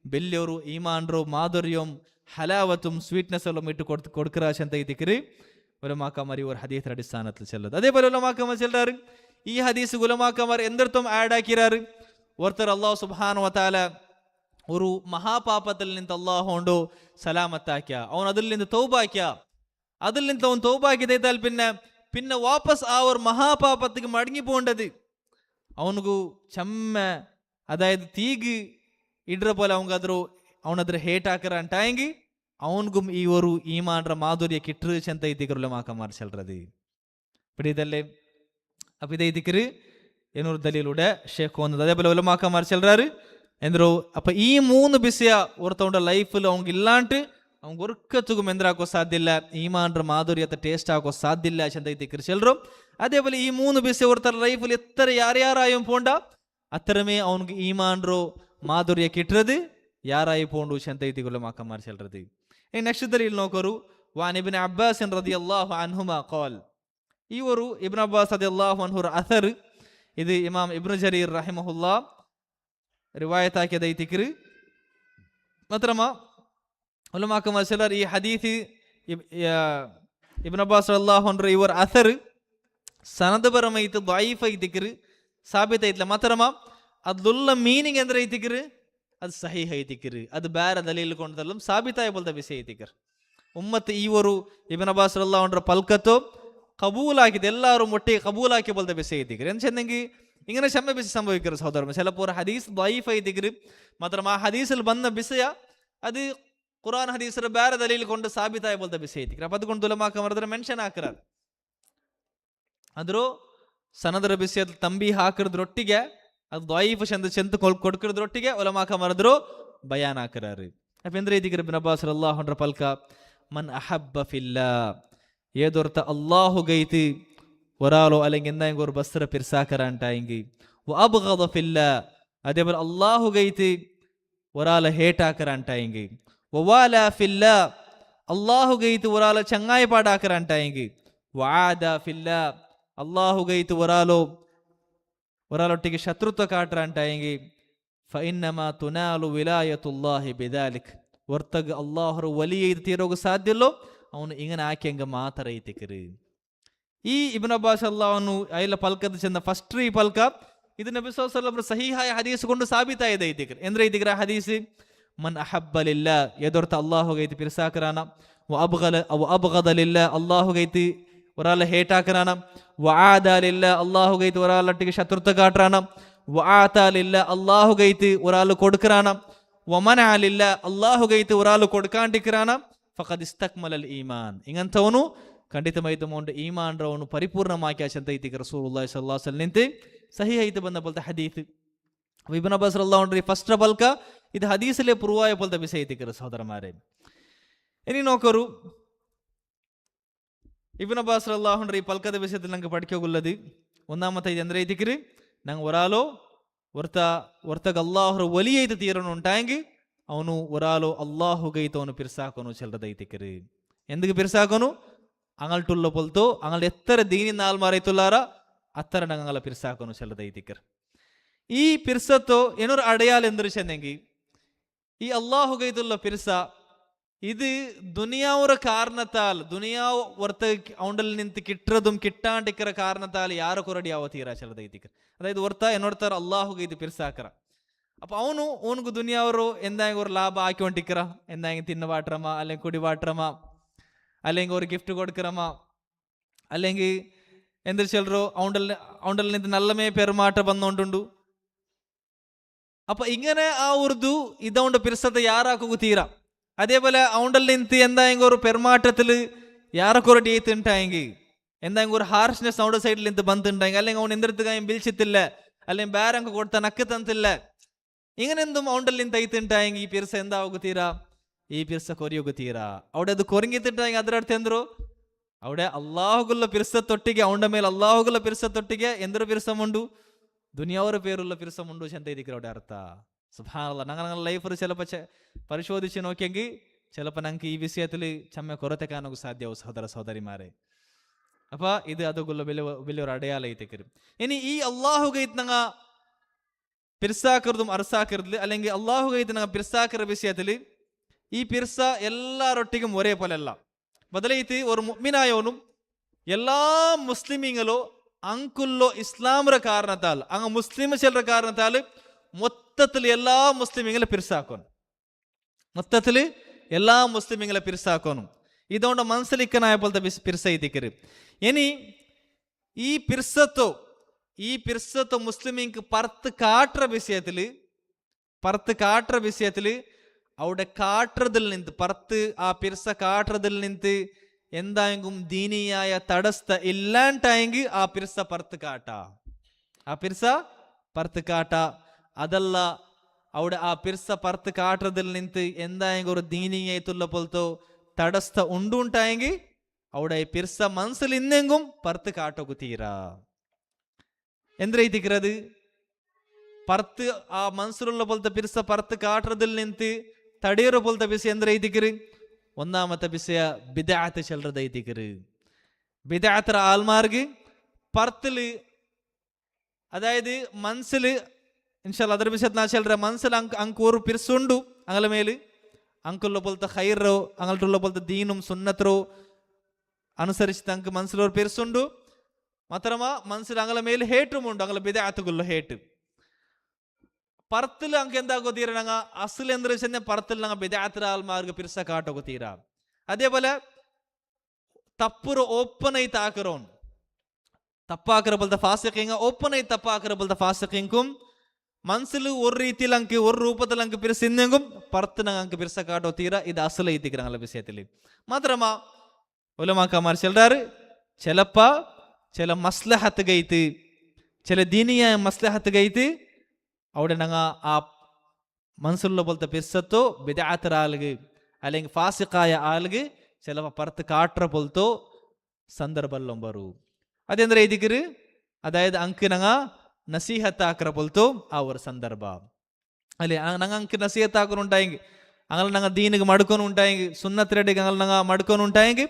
ಬೆಲ್ಲವರು ಈಮಾನ್ರೋ ಮಾಧುರ್ಯಂ ಹಲಾವತುಂ ಸ್ವೀಟ್ನೆಸ್ ಎಲ್ಲ ಇಟ್ಟು കൊടുക്കറാശ് ಅಂತ ಇದಿಕ್ಕಿರಿ ഉലമാക്കമാർ ഒരു ഹദീസ് അടിസ്ഥാനത്തിൽ ചെല്ലത്. അതേപോലെ ഉലമാക്കമാർ ചെല്ലാറ് ഈ ഹദീസ് ഉലമാക്കമാർ എന്തിടത്തും ആഡ് ആക്കിരാറ് ഒരുത്തർ അല്ലാഹു സുബ്ഹാനഹു വ തആല ഒരു മഹാപാപത്തിൽ നിന്ന് അല്ലാഹു കൊണ്ട് സലാമത്താക്കിയ അവൻ അതിൽ നിന്ന് തൗബാക്കിയ അതിൽ നിന്ന് അവൻ തൗബാക്കി തൈത്താൽ പിന്നെ ವಾಪಸ್ ആ ഒരു മഹാപാപത്തിക്ക് മടങ്ങി പോണ്ടത് ಅವನಿಗೂ ಚೆಮ್ಮ ಅದಾയത് തീഗ് ಇಡ್ರ പോലെ ಅವನದ್ರ ಹೇಟ್ ಹಾಕರ ಅಂಟಾಯಂಗಿ ಅವನಿಗೂ ಈ ഒരു ഈമാൻற മാധുര്യ കിട്ടു ചെന്ത ഇതിക്കറുലമാക്കമാർ ചെല്றது പിടിയതല്ലേ. അപ്പൊ ഇതേ ഇതിക്കറ് ಏನೂರು ದಲೀಲುಡೆ ಶೇಖ್ ಒಂದದು അതേപോലെ ഉലമാക്കമാർ ചെല്றாரு ಎಂದ್ರು ಅಪ್ಪ ಈ ಮೂನು ಬಿಸಿಯ ಹೊರತೊಂಡ ಲೈಫಲ್ಲಿ ಅವ್ನಿಗೆ ಇಲ್ಲಾಂಟು ಅವ್ನಿಗೆ ಒರ್ಕತ್ತುಗು ಮೆಂದ್ರಾಕೋ ಸಾಧ್ಯ ಇಲ್ಲ, ಈಮಾನ್ರ ಮಾಧುರ್ಯತೆ ಟೇಸ್ಟ್ ಆಗೋ ಸಾಧ್ಯ ಇಲ್ಲ ಚಂದ ಐತಿ ಚೆಲ್ರು. അതേപോലെ ഈ മൂന്ന് ബിസിയ ഒരുത്തർ ലൈഫിൽ എത്ര യാരായും പോണ്ട അത്രമേ അവനുക്ക് ഈമാൻറോ മാധുര്യ കിട്ടുന്നത് യാരായി പോണ്ടു ചന്ത ಐತಿ ഉലമാക്കമാർ ചെല്றது. ನೆಕ್ಸ್ಟ್ ದಲೀಲ್ ನೋಕರು ವಾನ್ ಇಬ್ನ್ ಅಬ್ಬಾಸ್ റളിയല്ലാഹു അൻഹുമാ ഖാൽ ಈ ഒരു ഇബ്ൻ അബ്ബാസ് റളിയല്ലാഹു അൻഹു അഥർ ഇത് ഇമാം ഇബ്നു ജരീർ റഹിമഹുല്ലാ റിവായത്താക്കിയത് ಐತಿಕ್ರು. മാത്രമ ഉലമാക്കമാർ ചെല്ലർ ഈ ഹദീസ് ഇബ്ൻ അബ്ബാസ് റളിയല്ലാഹു അൻഹു ഇവർ അഥർ സനദപരമായിട്ട് ദഈഫ് ಐತಿಕ್ರು ಸಾಬಿತ ಐತ್ಲ. മാത്രമ ಅದ್ಲುಲ್ಲ ಮೀನಿಂಗ್ ಎಂದ್ರೆ ಐತಿಕ್ರು ಅದು ಸಹೀಹ್ ಐತಿಕ್ರು ಅದು ಬೇರೆ ದಲೀಲ್ ಕೊಂಡದಲ್ಲೂ ಸಾಬಿತಾಯ ಬೋಲ್ದ ವಿಷಯ ಐತಿಕ್ರು. ಉಮ್ಮತ್ ಈ ഒരു ಇಬ್ನ್ ಅಬ್ಬಾಸ್ റളിയല്ലാഹു അൻഹു പൽക്കത്തോ കബൂലാക്കിയത് എല്ലാവരും ഒട്ടിಗೆ കബൂലാക്കി പോലത്തെ വിഷയ ಐತಿಕ್ರು. എന്നുവെച്ചെങ്കിൽ ഇങ്ങനെ ക്ഷമ ബിസി സംഭവിക്കരുത് സഹോദരൻ. ചിലപ്പോൾ ഹദീസ് ദഈഫ് ಐತಿಕ್ರು മാത്രം ആ ഹദീസിൽ വന്ന വിഷയ അത് ഖുർആൻ ഹദീസിൽ ಬೇರೆ ദലീൽ കൊണ്ട് ಸಾಬಿತಾಯ ಬೋಲ್ದ ವಿಷಯ ಐತಿಕ್ರು. ಅപ്പൊ അതുകൊണ്ട് ഉലമാക്കമാർ ಅದರ ಮೆನ್ಷನ್ ಹಾಕறாರು. ಆದ್ರೂ ಸನದರ ವಿಷಯದ ತಂಬಿ ಹಾಕಿದ್ರೊಟ್ಟಿಗೆ ಅದು ದঈಫ್ ಚೆಂದ ಕೊಡ್ಕಿದ್ರೊಟ್ಟಿಗೆ ಉಲಮಾಕಮಾರ್ ಅದ್ರು ಬಯಾನ್ ಹಾಕறாರು. ಅപ്പൊ ಎಂದ್ರೆ ഇതിക്ರು ഇബ്നു അബ്ബാസ് റളിയല്ലാഹു അൻഹു പൽക മൻ അഹബ്ബ ഫില്ലാ ഏതൊരുത്ത അല്ലാഹു ഗൈതി ഒരാളോ അല്ലെങ്കിൽ എന്തെങ്കിലും ഒരു ബസ്ര പിർസാക്കറാണ്ടായെങ്കിൽ വഅബ്ഗദ ഫില്ലാ അതേപോലെ അല്ലാഹു ഗൈതി ഒരാളെ ഹേട്ടാക്കറാണ്ടായെങ്കിൽ വവാല ഫില്ലാ അല്ലാഹു ഗൈതി ഒരാളെ ചങ്ങായി പാടാക്കറാണ്ടായെങ്കിൽ വആദ ഫില്ലാ അല്ലാഹു ഗൈതി ഒരാളൊട്ടിಗೆ ಶತ್ರುತ್ವ ಕಾಟ್ರಂಟಾയെങ്കിൽ ಫಇನ್ನಮಾ ತುನಾಲು ವಿಲಾಯತುಲ್ಲಾಹಿ ಬಿದಾಲಿಕ್ ಹೊರ್ತಗ ಅಲ್ಲಾಹರು വലിയ തീരോಗ ಸಾಧ್ಯ ಇಲ್ಲೋ ಅವನು ಇಂಗನ ಆಕೆಂಗ ಮಾತರ ಐತಿಕ್ರು. ಈ ಇಬ್ನ್ ಅಬ್ಬಾಸ್ ಅಲ್ಲಾಹನು ಐಲ ಪಲ್ಕದ ಚಂದ ಫಸ್ಟ್ ಈ ಪಲ್ಕ ಇದು ನಬಿ ಸಲ್ಲಲ್ಲಾಹು ಅಲೈಹಿ ವಸಲ್ಲಂ ಸಹೀಹಾಯ ಹದೀಸ್ ಕೊಂಡು ಸಾಬೀತಾಯದ ಐತಿಕ್ರು. ಎಂದ್ರೆ ಐತಿಕ್ರ ಹದೀಸ್ ಮನ್ ಅಹಬ್ಬ ಲಿಲ್ಲಾ ಎದೊರ್ತ ಅಲ್ಲಾಹು ಗೈತಿ ಪಿರ್ಸಾಕರಾನ ಅಬ್ಗದ ಲಿಲ್ಲಾ ಅಲ್ಲಾಹು ಗೈತಿ ഒരാളെ ഹേട്ടാക്കറാണ് വആദാലില്ല അല്ലാഹു ഗൈത്ത് ഒരാളൊട്ടിಗೆ ശത്രുത്വ കാട്ടറാണ് വആതാലില്ല അല്ലാഹു ഗൈത്ത് ഒരാൾ കൊടുക്കറാണ് വമനഅലില്ല അല്ലാഹു ഗൈത്ത് ഒരാൾ കൊടുക്കാണ്ടിക്കറാണ് ഫഖദ് ഇസ്തക്മലൽ ഈമാൻ ഇങ്ങനത്തവನು ಖಂಡಿತವಾಯ್ತು ಮೌಂಡ್ ಈಮಾನ್ ರವನು ಪರಿಪೂರ್ಣಮಾಕಿ ಅಂತ ಐತಿ ರಸೂಲುಲ್ಲಾಹಿ ಸಲ್ಲಲ್ಲಾಹು ಅಲೈಹಿ ವಸಲ್ಲಂ ನಿಂತೆ ಸಹೀಹ್ ಐತಿ ಬಂದ ಬೋಲ್ತ ಹದೀಸ್ ಇಬ್ನ್ ಅಬ್ಬಾಸ್ ರಲಿಯಲ್ಲಾಹು ಅನ್ಹು ಫಸ್ಟ್ ಬಲ್ಕ ಇದು ಹದೀಸಲೇ ಪುರುವಾಯ ಬೋಲ್ತ ವಿಷಯ ಐತಿ ಸಹೋದರಮಾರೇ. ഇനി നോക്കൂ ഇബ്നു അബ്ബാസ് റളിയല്ലാഹു അൻഹു ഈ പൽക്കದ ವಿಷಯದಲ್ಲಿ ನಂಗೆ പഠിക്കുകയുള്ളത് ഒന്നാമത്തെ ഇത് ಎಂದ್ರೆ ಐತಿಕ್ರು ನಂಗೆ ഒരാളോ ಒರ್ತಗ ಅಲ್ಲಾಹರ ಒಲಿ ಐತ ತೀರನು ఉంటాయంగి ಅವನು ಒರಾಲು ಅಲ್ಲಾಹುಗೈತ ಅವನು ಪಿರ್ಸಾಕೊನು ಚೆಲ್ಲದೈತಿಕರು ఎందుకు పిర్సాకొను అంగల్ టుల్ల పొల్తో అంగల్ ఎత్తర దీని నాల్మారైతుల్లారా అత్తర నంగల పిర్సాకొను చెల్లదైతికర్ ఈ పిర్సతో ఎనొరు అడయాలు ఎందరు చెందెంగి ഈ അള്ളാഹുഗൈതുള്ള പിർസ ഇത് ദുനിയാവുറ കാരണത്താൽ ദുനിയാവ് ഒർത്ത ഔണ്ടൽ നിന്ത് കിട്ടുന്നതും കിട്ടാണ്ടിക്കറ കാരണത്താൽ യാര കൊറടിയാവോ തീരാ ചെല്ലದೈತಿಕರ್ അതായത് ഒർത്ത എന്നോർത്താർ അള്ളാഹുഗൈത് പിರ್ಸಾಕರ അപ്പൊ ಅವನಿಗೂ ದುನಿಯಾವರು ಎಂದಾಂಗ ഒരു ಲಾಭ ಹಾಕಿ ಹೊಂಟಿಕ್ಕರ ಎಂದಾಂಗ ತಿನ್ನ ವಾಟ್ರಮ അല്ലെങ്കിൽ കുടി വാട്രമ അല്ലെങ്കിൽ ഒരു ഗിഫ്റ്റ് കൊടുക്കറമ അല്ലെങ്കിൽ എന്തൊരു ചെല്ലറോ ഔണ്ടൽ നിന്ന് നല്ലമേ പെരുമാറ്റ വന്നോണ്ടുണ്ടു അപ്പൊ ഇങ്ങനെ ആ ഉറുദു ഇതുകൊണ്ട് പിർസത്തെ യാറാക്കുക തീരാ അതേപോലെ ഔണ്ടൽ നിന്ന് എന്തായെങ്കിൽ ഒരു പെരുമാറ്റത്തിൽ യാറക്കൊരു ഏത്തുണ്ടായെങ്കിൽ എന്തായെങ്കിൽ ഒരു ഹാർഷ്നെസ് ഔണ്ട സൈഡിൽ നിന്ന് ബന്ധുണ്ടായെങ്കിൽ അല്ലെങ്കിൽ അവൻ എന്തെടുത്തുകായും ബിൽച്ചിത്തില്ല അല്ലെങ്കിൽ ബേരങ്ക കൊടുത്ത നക്ക് തന്നില്ല ഇങ്ങനെ എന്തും ഔണ്ടൽ നിന്ന് ಐತುಂಟಾയെങ്കിൽ ഈ പിർസ എന്താവുക തീരാ ഈ പിർസ കൊറിയുക തീരാ അവിടെ അത് കൊറിങ്ങിത്തിട്ടായെങ്കിൽ ಅದರ ಅರ್ಥ ಎಂದ್ರು അവിടെ അള്ളാഹുಗುള്ള പിർസത്തൊಟ್ಟಿಗೆ ಔಂಡ ಮೇಲೆ ಅಲ್ಲಾಹುಗುള്ള പിർസത്തൊಟ್ಟಿಗೆ ಎಂದರು പിർസമുണ്ടു ദുനിയാവರ പേരുള്ള പിർസമുണ്ടു ചെന്തೈതിಕರ അവിടെ അರ್ಥ സുബ്ഹാനല്ലാഹ് ഞങ്ങളുടെ ലൈഫ് ചിലപ്പോൾ പരിശോധിച്ച് നോക്കിയെങ്കിൽ ചിലപ്പോൾ ഞങ്ങൾക്ക് ഈ വിഷയത്തിൽ ചമ്മ കൊറത്തെ കാണുക സാധ്യവും സഹോദര സഹോദരിമാരെ അപ്പൊ ഇത് അതുള്ള വലിയൊരു അടയാളത്തേക്ക് ഇനി ഈ അള്ളാഹുഗൈത് ഞങ്ങ പിർസാക്കറുതും അർസാക്കറുതിൽ അല്ലെങ്കിൽ അള്ളാഹുഗൈത് ഞങ്ങ പിർസാക്കറ വിഷയത്തിൽ ഈ പിർസ എല്ലാരൊട്ടിക്കും ഒരേ പോലെ അല്ല ബദലൈത്ത് ഒരു മുഅ്മിനായവനും എല്ലാ മുസ്ലിമീങ്ങളോ ಅಂಕುಲ್ಲೋ ಇಸ್ಲಾಮರ ಕಾರಣತಾಲ್ ಅಂಗ ಮುಸ್ಲಿಮ ಚೆಲ್ಲರ ಕಾರಣತಾಲ್ ಮೊತ್ತത്തിൽ എല്ലാ മുസ്ലിമീങ്ങളെ പിർസാക്കോನು മൊത്തത്തിൽ എല്ലാ മുസ്ലിമീങ്ങളെ പിർസാക്കോനും ഇതുകൊണ്ട് മനസ്സിലിക്കനായ പോലത്തെ പിർസ ഇതിക്കര് ഇനി ഈ പിർസത്തോ മുസ്ലിമീങ്ങൾക്ക് പറത്ത് കാട്ടുற വിഷയത്തില് അവിടെ കാട്ടുறതിൽ നിന്ന് പറത്ത് ആ പിർസ കാട്ടുறതിൽ നിന്ന് എന്തായെങ്കിലും ദീനിയായ തടസ്സ ഇല്ലാണ്ടായെങ്കിൽ ആ പിർസ പറത്ത് കാട്ട അതല്ല അവിടെ ആ പിർസ പറത്ത് കാട്ടുறതിൽ നിന്ന് എന്തായെങ്കിലും ഒരു ദീനിയായിട്ടുള്ള പോലത്തോ തടസ്സ ഉണ്ടായെങ്കിൽ അവിടെ പിർസ മനസ്സിൽ ഇന്നെങ്കും പറത്ത് കാട്ടോക്ക് തീരാ എന്തിരത് പറത്ത് ആ മനസ്സിലുള്ള പോലത്തെ പിർസ പറത്ത് കാട്ടുறതിൽ നിന്ന് തടയുற പോലത്തെ പിർസ എന്തിരത് ഒന്നാമത്തെ വിഷയ ബിദഅത്ത് ചെല്ലറದೈತಿಕರು ബിദഅത്ര ആൽമാർക്ക് പറത്തില് അതായത് മനസ്സില് ഇൻഷാല്ലാ ಅದರ വിഷയത്തിൽ ചെല്ലற മനസ്സിൽ അങ്ക് ഒരു പിർസുണ്ടു അങ്ങളെ മേല് അങ്കുള്ള പോലത്തെ ഖൈറോ അങ്ങോട്ടുള്ള പോലത്തെ ദീനും സുന്നത്തോ അനുസരിച്ചിട്ട് അങ്ക് മനസ്സിലൊരു പിർസുണ്ടു മാത്രമാ മനസ്സിൽ അങ്ങളെ മേല് ഹേറ്റുമുണ്ട് അങ്ങളെ ബിദഅത്തുള്ള ഹേറ്റ് പറത്തിൽ ಅಂಕ എന്താകോ തീരാ ഞങ്ങ അസൽ എന്ത് വെച്ചാൽ പറത്തിൽ ഞങ്ങ ബിദഅത്ത് ആൽമാർക്ക് പിർസ കാട്ടോക്ക് തീരാ അതേപോലെ തപ്പുറ ഓപ്പൺ ആയി താക്കറോൺ തപ്പാക്കറ പോലത്തെ ഫാസിഖിങ് ഓപ്പൺ ആയി തപ്പാക്കറ പോലത്തെ ഫാസിഖിങ്കും മനസ്സിൽ ഒരു രീതിയിൽ അങ്ക് ഒരു രൂപത്തിൽ അങ്ക് പിർസ ഇന്നെങ്കും പറത്ത് ഞങ്ങൾക്ക് പിർസ കാട്ടോ തീരാ ഇത് അസൽ ಐತಿಕರ ഞങ്ങളുടെ വിഷയത്തിൽ മാത്രമാ ഉലമാക്കന്മാർ ചെല്ലാറ് ചിലപ്പോ ചില മസ്ലഹത്ത് ഗൈത്ത് ചില ദീനിയായ മസ്ലഹത്ത് ഗൈത്ത് അവിടെ ഞങ്ങ ആ മനസ്സിലുള്ള പോലത്തെ പിർസത്തോ ബിദഅത്തര ആളുകൾ അല്ലെങ്കിൽ ഫാസിഖായ ആളുകൾ ചിലപ്പോൾ പറത്ത് കാട്ടുற പോലത്തോ സന്ദർഭം ബറു അതെന്താ ഇതിക്കര് അതായത് അങ്ക് ഞങ്ങ നസീഹത്ത് ആക്കറ പോലത്തോ ആ ഒരു സന്ദർഭ അല്ലെ ഞങ്ങ അങ്ക് നസീഹത്ത് ആക്കുന്നുണ്ടായെങ്കിൽ അങ്ങനെ ഞങ്ങൾ ദീനിക്ക് മടുക്കൊന്നുണ്ടായെങ്കിൽ സുന്നത്തിരടിക്ക് അങ്ങനെ ഞങ്ങൾ മടുക്കൊന്നുണ്ടായെങ്കിൽ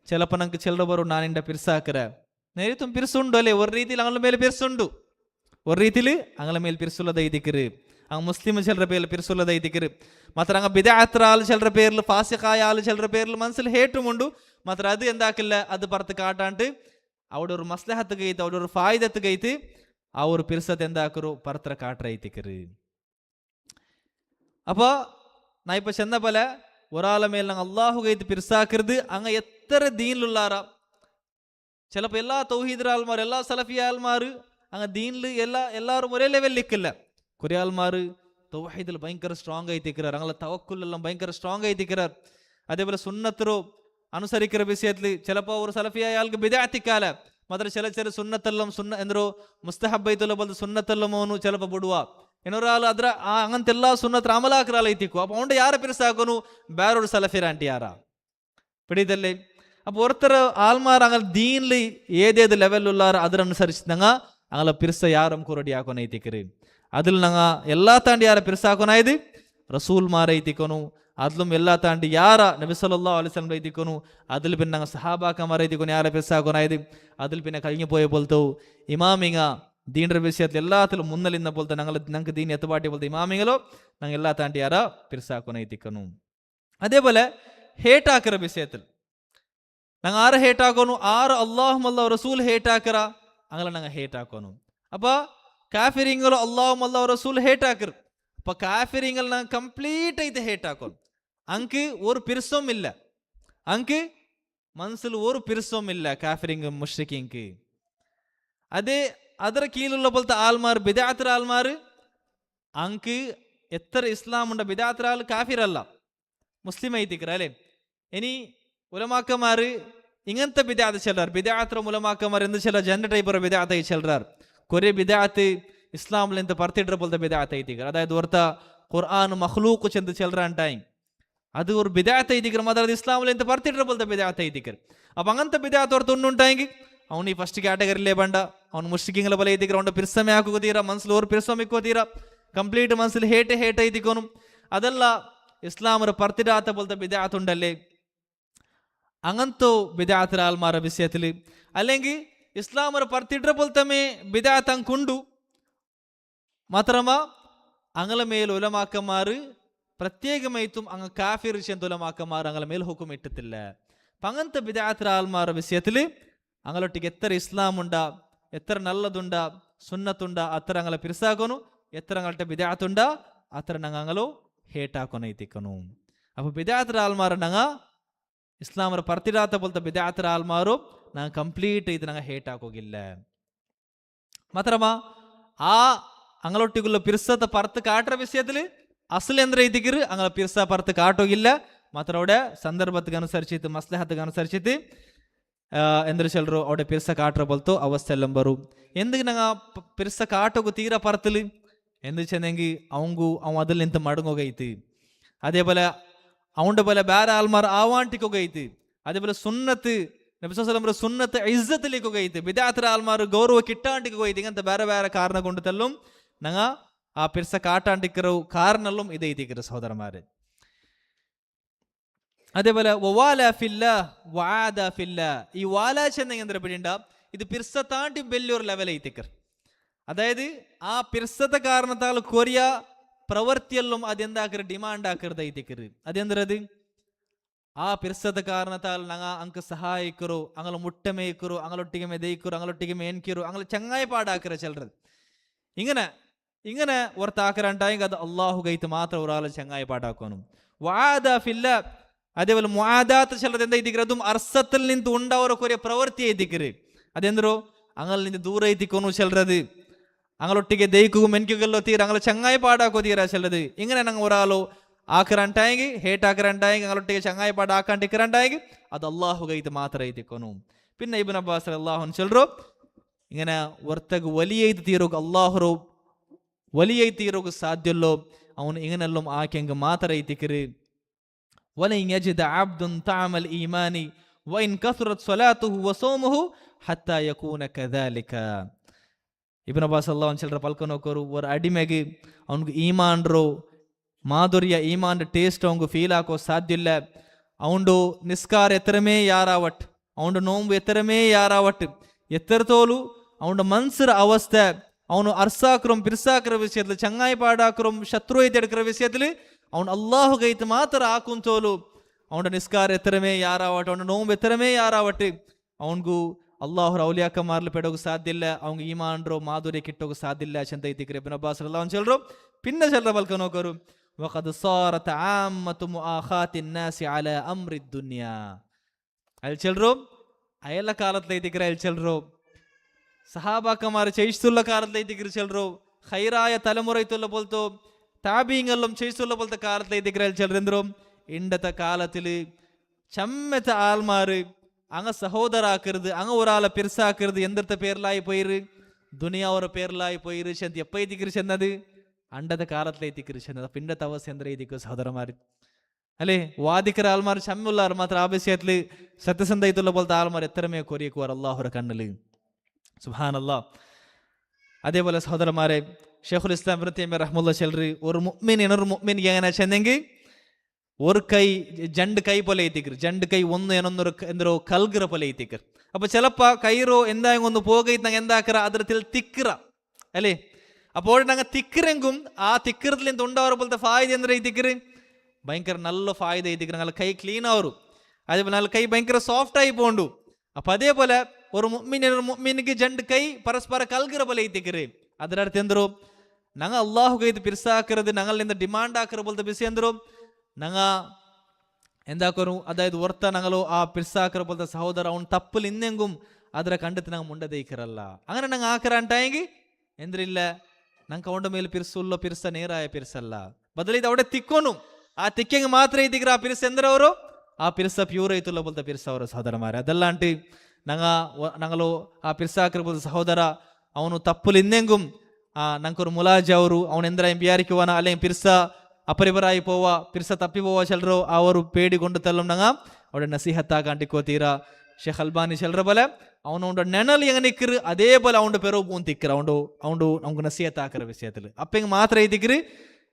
ചിലപ്പോൾ ഞങ്ങൾക്ക് ചില്ലറ ബറു നാനിൻ്റെ പിർസാക്കര നേരിട്ടും പിർസുണ്ടോ അല്ലെ ഒരു രീതിയിൽ ഞങ്ങളുടെ മേലെ പിർസുണ്ടു ഒരു രീതിയിൽ അങ്ങളെ മേൽ പിർസുള്ളതൈതിക്കര് അങ്ങ് മുസ്ലിം ചിലരുടെ പേരിൽ പിർസുള്ളതൈതിക്കര് മാത്രം അങ്ങ് ബിദഅത്ത് ആൾ ചിലരുടെ പേരിൽ ഫാസിഖായ ആൾ ചിലരുടെ പേരിൽ മനസ്സിൽ ഹേറ്റുമുണ്ടു മാത്രം അത് എന്താക്കില്ല അത് പറത്ത് കാട്ടാണ്ട് അവിടെ ഒരു മസ്ലഹത്ത് കഴിത്ത് അവിടെ ഒരു ഫായിദത്ത് കഴിത്ത് ആ ഒരു പിർസത്ത് എന്താക്കറു പറത്ര കാട്ടറൈത്തിക്കര് അപ്പൊ നാ ഇപ്പൊ ചെന്ന പോലെ ഒരാളെ മേൽ ഞങ്ങൾ അള്ളാഹു കഴിത്ത് പിർസാക്കരുത് അങ്ങ് എത്ര ദീനിലുള്ളാറാ ചിലപ്പോൾ എല്ലാ തൗഹീദ് ആൾമാർ എല്ലാ സലഫി ആൾമാർ അങ്ങ് ദീനിൽ എല്ലാവരും ഒരേ ലെവലിൽ നിൽക്കില്ല കുറേ ആൾമാർ തൗഹീദിൽ ഭയങ്കര സ്ട്രോങ് ആയിത്തിക്കറാർ അങ്ങനെ തവക്കുലെല്ലാം ഭയങ്കര സ്ട്രോങ് ആയിത്തിക്കറാർ അതേപോലെ സുന്നത്തറോ അനുസരിക്കുന്ന വിഷയത്തിൽ ചിലപ്പോൾ ഒരു സലഫിയായ ആൾക്ക് ബിദഅത്തിക്കാല മാത്രം ചില സുന്നത്തെല്ലാം എന്തോ മുസ്തഹബൈത്തുള്ള പോലത്തെ സുന്നത്തെല്ലാം മോನು ചിലപ്പോൾ ಬಿಡುವ ಇನ್ನೊರಾൾ ಅದ್ರ അങ്ങനത്തെ എല്ലാ സുന്നത്ര അമലാക്കറാൾ ಐತಿക്കോ അപ്പോൾ അതുകൊണ്ട് യാരെ പിർസാക്കുന്നു വേറൊരു സലഫിരാണ്ടി യാറാ പിടിതല്ലേ അപ്പോൾ ഒരുത്തർ ആൾമാർ അങ്ങനെ ദീനിൽ ഏതേത് ലെവലിലുള്ളാർ അതിനനുസരിച്ച് ഞങ്ങൾ അങ്ങളെ പിർസ യാറും കുരടി ആക്കോനൈത്തിക്കര് അതിൽ ഞങ്ങ എല്ലാ താണ്ടി ആരെ പിർസാക്കൊനായത് റസൂൽമാരെ എത്തിക്കൊന്നു. അതിലും എല്ലാ താണ്ടി യാര നബി സല്ലല്ലാഹു അലൈഹി വസല്ലം എത്തിക്കൊന്നു. അതിൽ പിന്നെ ഞങ്ങൾ സഹാബാക്കന്മാരെ എത്തിക്കൊന്നു ആരെ പിർസാക്കൊനായത്. അതിൽ പിന്നെ കഴിഞ്ഞു പോയ പോലത്തെ ഇമാമിങ്ങ ദീൻ്റെ വിഷയത്തിൽ എല്ലാത്തിലും മുന്നലിന്ന പോലത്തെ ഞങ്ങൾക്ക് ദീൻ എത്തുപാട്ടിയ പോലത്തെ ഇമാമിങ്ങളോ ഞങ്ങൾ എല്ലാ താണ്ടി ആര പിർസാക്കൊന എത്തിക്കുന്നു. അതേപോലെ ഹേട്ടാക്കിற വിഷയത്തിൽ ഞങ്ങൾ ആരെ ഹേട്ടാക്കുന്നു, ആറ് അള്ളാഹും അല്ലാഹു റസൂൽ ഹേട്ടാക്കിற അങ്ങനെ ഞങ്ങൾ ഹേട്ടാക്കുന്നു. അപ്പൊ കാഫിരിങ്ങളും അള്ളാഹും അല്ലാഹു റസൂൽ ഹേട്ടാക്കർ. അപ്പൊ കാഫിരിങ്ങൾ ഞങ്ങൾ കംപ്ലീറ്റ് ആയിട്ട് ഹേട്ടാക്കുന്നു. അങ്ക് ഒരു പിരിസവും ഇല്ല, അങ്ക് മനസ്സിൽ ഒരു പിരിസവും ഇല്ല കാഫിരിങ് മുഷ്രിക്കിങ്. അതേ ಅದರ ಕೀലുള്ള പോലത്തെ ആൾമാർ ബിദഅത്ത് ആൾമാർ അങ്ക് എത്ര ഇസ്ലാമുണ്ട് ബിദഅത്ത് ആൾ കാഫിറല്ല, മുസ്ലിം ആയിത്തിക്കറ അല്ലേ. ഇനി ഉലമാക്കന്മാർ ഇങ്ങനത്തെ ബിദഅത്ത് ചെല്ലാർ. ബിദഅത്ത് ഉലമാക്കന്മാർ എന്ത് ചെല്ല ജന്ന ടൈപ്പ് ബിദഅത്ത് ചെല്ലാർ. കുറേ ബിദഅത്ത് ഇസ്ലാമിൽ എന്ത് പറത്തിടുற പോലത്തെ ബിദഅത്ത് ആയിത്തിക്കറ. അതായത് ഓർത്ത ഖുർആൻ മഖ്ലൂഖ് ചെന്ന് ചെല്ലറാണ്ടായി അത് ഒരു ബിദഅത്ത് ആയിത്തിക്കറ. അതായത് ഇസ്ലാമിൽ എന്ത് പറത്തിടുற പോലത്തെ ബിദഅത്ത് ആയിത്തിക്കർ. അപ്പൊ അങ്ങനത്തെ ബിദഅത്ത് ഓർത്ത് ഒന്നുണ്ടായെങ്കിൽ ಅವನು ಈ ಫಸ್ಟ್ ಕ್ಯಾಟಗರಿಲೇ ಬಂಡ. ಅವನು ಮುಷ್ರಿಕಿಂಗಳ ಬಲ ಐತಿಕ್ರ ಅವನ ಪಿರ್ಸಮೆ ಹಾಕೋತೀರ ಮನ್ಸಲು ಓರ್ ಪಿರ್ಸಮಿಕ್ಕೋತೀರ ಕಂಪ್ಲೀಟ್ ಮನ್ಸಲು ಹೇಟ್ ಐತಿಕೋನು. ಅದೆಲ್ಲ ഇസ്ലാമർ പറത്തിടാത്ത പോലത്തെ ബിദഅത്തുണ്ടല്ലേ, അങ്ങനത്തെ ബിദഅത്ത് ആൾമാരുടെ വിഷയത്തിൽ അല്ലെങ്കിൽ ഇസ്ലാമർ പറത്തിട്ട പോലത്തെ ബിദഅത്ത് അങ്ങുണ്ടു മാത്രമാ അങ്ങളെ മേൽ ഉലമാക്കന്മാർ പ്രത്യേകമായിട്ടും അങ്ങ് കാഫിർ ചെന്ത ഉലമാക്കന്മാർ അങ്ങളെ മേൽ ഹുക്കും ഇട്ടിട്ടില്ല. അപ്പം അങ്ങനത്തെ ബിദഅത്ത് ആൾമാരുടെ വിഷയത്തിൽ അങ്ങളൊട്ടിക്ക് എത്ര ഇസ്ലാമുണ്ട, എത്ര നല്ലതുണ്ട, സുന്നത്തുണ്ട അത്ര അങ്ങളെ പിരിസാക്കണു. എത്ര അങ്ങളുടെ ബിദഅത്തുണ്ട അത്ര ഞങ്ങളോ ഹേട്ടാക്കൊനൈത്തിക്കണു. അപ്പൊ ബിദഅത്ത് ആൾമാർ ഞങ്ങ ഇസ്ലാമർ പറത്തിടാത്ത പോലത്തെ ബിദഅത്ത് ആൾമാരും ഞങ്ങൾ കംപ്ലീറ്റ് ഇത് ഞങ്ങൾ ഹേട്ടാಕೋಗಿಲ್ಲ. മാത്രമാ ആ അങ്ങളൊട്ടിക്കുള്ള പിർസത്തെ പറത്ത് കാട്ടുற വിഷയത്തിൽ അസൽ എന്ത്ര ഇതിക്കറ് അങ്ങളെ പിർസ പറത്ത് കാട്ടോಗಿಲ್ಲ. ಮಾತ್ರ അവിടെ ಸಂದರ್ಭಕ್ಕೆ ಅನುಸರಿಸಿತ್ತು ಮಸ್ಲಹತ್ಗೆ ಅನುಸರಿಸಿತ್ತು ಎಂದ್ರೆ ಚೆಲ್ಲರು അവിടെ പിർസ കാട്ടുற പോലത്തെ അവസ്ഥ എല്ലാം വരും. എന്തിന് ഞങ്ങൾ പിർസ കാട്ടോക്ക് തീരെ പറത്തല് എന്ത് ചെന്നെങ്കിൽ അവൻ അതിൽ നിന്ന് മടങ്ങുകൈത്ത്. അതേപോലെ അവൻ്റെ പോലെ ಬೇರೆ ആൾമാർ ആവാണ്ടിക്കൊകൈത്ത്. അതേപോലെ സുന്നത്ത് നബി സല്ലല്ലാഹു അലൈഹി വസല്ലം സുന്നത്ത് ഇസ്സത്തിലേക്കൊകൈത്ത്. ബിദഅത്ത് ആൾമാർ ಗೌರವ കിട്ടാണ്ടിക്കൊകൈത്ത്. ഇങ്ങനത്തെ ಬೇರೆ ಬೇರೆ ಕಾರಣ കൊണ്ട് തെല്ലും ഞങ്ങ ആ പിർസ കാട്ടാണ്ടിക്കറ കാരണല്ലും ഇതൈത്തിക്കറ് സഹോദരന്മാരെ. അതേപോലെ ഈ വാല ചെന്ന എന്താ പിടിണ്ട ഇത് പിർസ താണ്ടി വലിയൊരു ലെവൽ ಐತಿക്കർ. അതായത് ആ പിർസത്തെ കാരണത്താൽ കൊറിയ പ്രവൃത്തിയെല്ലാം അതെന്താക്കർ ഡിമാൻഡ് ആക്കരുത് ಐತಿക്കറ്. അതെന്തരത് ആ പിർസത്തെ കാരണത്താൽ ഞങ്ങൾ അങ്ക് സഹായിക്കറോ, അങ്ങളെ മുട്ടമേക്കറോ, അങ്ങളൊട്ടിಗೆ മെതയിക്കറോ, അങ്ങളൊട്ടിಗೆ മേൻകിറോ, അങ്ങളെ ചങ്ങായി പാടാക്കറ ചെല്ലത്. ഇങ്ങനെ ഓർത്താക്കറുണ്ടായെങ്കിൽ അത് അള്ളാഹു ഗൈത്ത് മാത്രം ഒരാളെ ചങ്ങായി പാടാക്കണം. വാദ ഫില്ല അതേപോലെ മുആദാത്ത് ചെല്ലത് എന്താ ഇതിക്കറ് അതും അർസത്തിൽ നിന്ന് ഉണ്ടാവോ കൊറിയ പ്രവൃത്തി ಐತಿക്കറ്. അതെന്തോ അങ്ങളിൽ നിന്ന് ദൂര ಐತಿക്കൊന്നു ചെല്ലത്. അങ്ങളൊട്ടിಗೆ ദയിക്കുകയും മെനിക്കുകല്ലോ തീര അങ്ങളെ ചങ്ങായി പാടാക്കോ തീര ചെല്ലത്. ഇങ്ങനെ ഞങ്ങൾ ഒരാളോ ആക്കറുണ്ടായെങ്കിൽ ഹേട്ടാക്കറുണ്ടായെങ്കിൽ അങ്ങളൊട്ടിಗೆ ചങ്ങായി പാടാക്കാണ്ടിക്കറുണ്ടായെങ്കിൽ അത് അള്ളാഹു ഗൈത്ത് മാത്രം ಐತಿക്കൊന്നു. പിന്നെ ഇബ്നു അബ്ബാസ് റളിയല്ലാഹു അൻഹു ചെല്ലറോ ഇങ്ങനെ ಒರ್ತಗೆ വലിಯೈದು ತೀರೋಗ ಅಲ್ಲಾಹರು വലിಯೈದು ತೀರೋಗ ಸಾಧ್ಯಲ್ಲೋ ಅವನು ಇಂಗನೆಲ್ಲಂ ಆಕೆಂಗೆ ಮಾತ್ರ ಐತಿಕರು. ولن يجد عبد طعم الإيمان وإن كثرت صلاته وصومه حتى يكون كذلك. ಇಬ್ನು ಅಬ್ಬಾಸ್ ಅಲ್ಲಾಹು ಅನ್ಹು ಚೆಲ್ಲರ ಪಲ್ಕನೋಕರು ஒரு ಅಡಿಮೆಗೆ ಅವನಿಗೆ ಈಮಾನ್ರೋ ಮಾಧುರ್ಯ ಈಮಾನ್ ಟೇಸ್ಟ್ ಅವನಿಗೆ ಫೀಲ್ ಹಾಕೋ ಸಾಧ್ಯ ಇಲ್ಲ. ಅವನು ನಿಸ್ಕಾರ ಎತ್ತರಮೇ ಯಾರಾವಟ್, ಅವನು ನೋಂಬು ಎತ್ತರಮೇ ಯಾರಾವಟ್ ಎತ್ತರತೋಲು ಅವನ ಮನ್ಸರ ಅವಸ್ಥೆ ಅವನು ಅರ್ಸಾಕ್ರಂ ಪಿರ್ಸಾಕ್ರ ವಿಷಯത്തിൽ ചങ്ങായി പാടാക്രം ശത്രു എത്തിയെടുക്കുന്ന വിഷയത്തിൽ അവൻ അള്ളാഹു ഗൈത്ത് മാത്രം ആക്കുന്തോലു. അവൻ്റെ നിസ്കാരം എത്രമേ യാറാവട്ടെ, അവൻ്റെ നോമ്പ് എത്രമേ യാറാവട്ടെ അവൻകു അള്ളാഹു ഔലിയാക്കന്മാരിൽ പെടോക്ക് സാധ്യല്ല, അവൻ ഈമാൻറോ മാധുര്യ കിട്ടോക്ക് സാധ്യല്ല ചെന്ത ಐತಿಕರು. ಇಬ್ನು ಅಬ್ಬಾಸ್ റളിയല്ലാഹു അൻഹു ചെല്ലರು പിന്നെ ചെല്ലರ ಬಲ್ಕ ನೋಕರು وقد صارت عامة مؤاخاة الناس على أمر الدنيا. ಅಲ್ಲಿ ಚೆಲ್ಲರು ಅಯಲ ಕಾಲത്തിൽ ಐತಿಕರು. ಅಲ್ಲಿ ಚೆಲ್ಲರು സഹാബാക്കന്മാർ ചെയ്തുള്ള കാലത്തിൽ ಐತಿಕರು. ചെല്ലರು ഖൈറായ തലമുറയ്ത്തുള്ള പോലത്തോ താബീങ്ങെല്ലാം ചെയ്തുള്ള പോലത്തെ കാലത്തിൽ ಐತಿಕರು. ಅಲ್ಲಿ ചെല്ലರು എന്തോ ഇണ്ടത്തെ കാലത്തിൽ ചമ്മത്തെ ആൾമാർ അങ്ങ സഹോദരാക്കരുത്, അങ്ങ ഒരാളെ പിർസാക്കരുത്. എന്തത്തെ പേരിലായി പോയിര് ദുനിയാവറ പേരിലായി പോയിര് ചെന്ന് എപ്പ ಐತಿಕರು ചെന്നത് അണ്ടത്തെ കാലത്തിൽ ಐತಿಕರು ചെന്നത്. പിണ്ടത്തെ അവസ്ഥ എന്താ ಐತಿಕರು സഹോദരന്മാർ അല്ലേ. വാദിക്കര ആൾമാർ ചമ്മുള്ളാർ മാത്രം ആ വിഷയത്തിൽ സത്യസന്ധയിട്ടുള്ള പോലത്തെ ആൾമാർ എത്രമേ കൊറിയക്കുവാർ അള്ളാഹുര കണ്ണില്. സുബ്ഹാനല്ലാഹ്. അതേപോലെ സഹോദരന്മാരെ ഷെയ്ഖുൽ ഇസ്ലാം ഇബ്നു തൈമിയ്യ റഹ്മത്തുള്ളാഹി ചെല്ലറ് ഒരു മുഅ്മിൻ ಇನ್ನೊരു മുഅ്മിನ್ಗೆ എങ്ങനെ ചെന്നെങ്കിൽ ഒരു കൈ രണ്ട് കൈ പോലെ എത്തിക്കർ, രണ്ട് കൈ ഒന്ന് ಏನೊಂದು ಎಂದರೋ ಕಲ್ಗರ പോലെ ಎತ್ತಿಕರ್. അപ്പൊ ചിലപ്പോ കൈറോ എന്തായെങ്കിലും ഒന്ന് പോകയിത്ത് ನಂಗೆ ಎಂದಾಕರ ಅದರത്തിൽ ತಿಕ್ಕರ ಅല്ലേ. അപ്പോൾ ನಂಗೆ ತಿಕ್ಕರೆಂಗುം ಆ ತಿಕ್ಕರದಲ್ಲಿ ಉಂಡವರ പോലത്തെ ഫായിദ ಎಂದ್ರೆ ಎತ್ತಿಕರ್ ഭയങ്കര നല്ല ഫായിദ എത്തിക്കർ. നല്ല കൈ ക്ലീൻ ആവരും, അതേപോലെ നല്ല കൈ ഭയങ്കര സോഫ്റ്റ് ആയി പോണ്ടു. അപ്പൊ അതേപോലെ ഒരു മുഅ്മിനിಗೆ രണ്ട് കൈ ಪರಸ್ಪರ ಕಲ್ಗರ പോലെ ಎತ್ತಿಕರ್. ಅದರ ಅರ್ಥ ಎಂದರು ನಂಗೆ ಅಲ್ಲಾಹು ಕೈದು ಪಿರ್ಸಾಕರದು ഞങ്ങളിಂದ ಡಿಮಾಂಡ್ ಹಾಕರ പോലത്തെ ಬಿಸಿ ಎಂದರು ನಂಗ ಎಂದಾಕರು ಅದಾയത് ಹೊರ್ತ ഞങ്ങളോ ಆ ಪಿರ್ಸಾಕರ പോലത്തെ സഹോദര അവൻ തപ്പിൽ ഇന്നെങ്കും ಅದರ കണ്ടെത്തി ഞങ്ങൾ മുണ്ടതേക്കറല്ല. അങ്ങനെ ഞങ്ങൾ ആക്കര ಅಂಟಾയെങ്കിൽ ಎಂದ್ರಿಲ್ಲ ನಂಗೆ ಅವನ ಮೇಲೆ ಪಿರ್ಸುಲ್ಲೋ ಪಿರ್ಸ ನೇರಾಯ ಪಿರ್ಸಲ್ಲ ಬದಲಿದ ಅವಡೆ ತಿಕ್ಕೋನು ಆ ತಿಕ್ಕೆಂಗೆ ಮಾತ್ರ ಇದ್ದಿಗ್ರ ಆ ಪಿರ್ಸ ಎಂದ್ರವರು ಆ ಪಿರ್ಸ ಪ್ಯೂರ್ ಐತುಲ್ಲ ಬೋಲ್ತ ಪಿರ್ಸ ಅವರ ಸಹೋದರ ಮಾರೆ ಅದೆಲ್ಲ ಅಂಟಿ ഞങ്ങളോ ಆ ಪಿರ್ಸಾಕರ ಬೋಲ್ತ ಸಹೋದರ ಅವನು ತಪ್ಪುಲು ಇನ್ನೆಂಗುം ನಂಕೊರು ಮುಲಾಜ್ ಅವರು ಅವನು ಎಂದ್ರ ಬಿಯಾರಿക്കുവാನ അല്ലെങ്കിൽ പിർസ അപരിപരായി പോവാ പിർസ തപ്പി പോവാ ചെല്ലറോ ಅವರು പേടികൊണ്ട് തള്ളും ഞങ്ങൾ അവിടെ നസീഹത്താക്കാണ്ടി തീര ഷെയ്ഖ് അൽബാനി ചെല്ലറ പോലെ അവനോണ്ട് ನೆನಲ್ ಹೆಂಗ ನಿಕ್ಕರು അതേപോലെ അവൻ്റെ പെറോ പൂന്ന് തിക്കറ് അവൻ്റെ നമുക്ക് നസീഹത്താക്കற വിഷയത്തിൽ അപ്പെങ്കിൽ മാത്രം ഇതിക്കറ്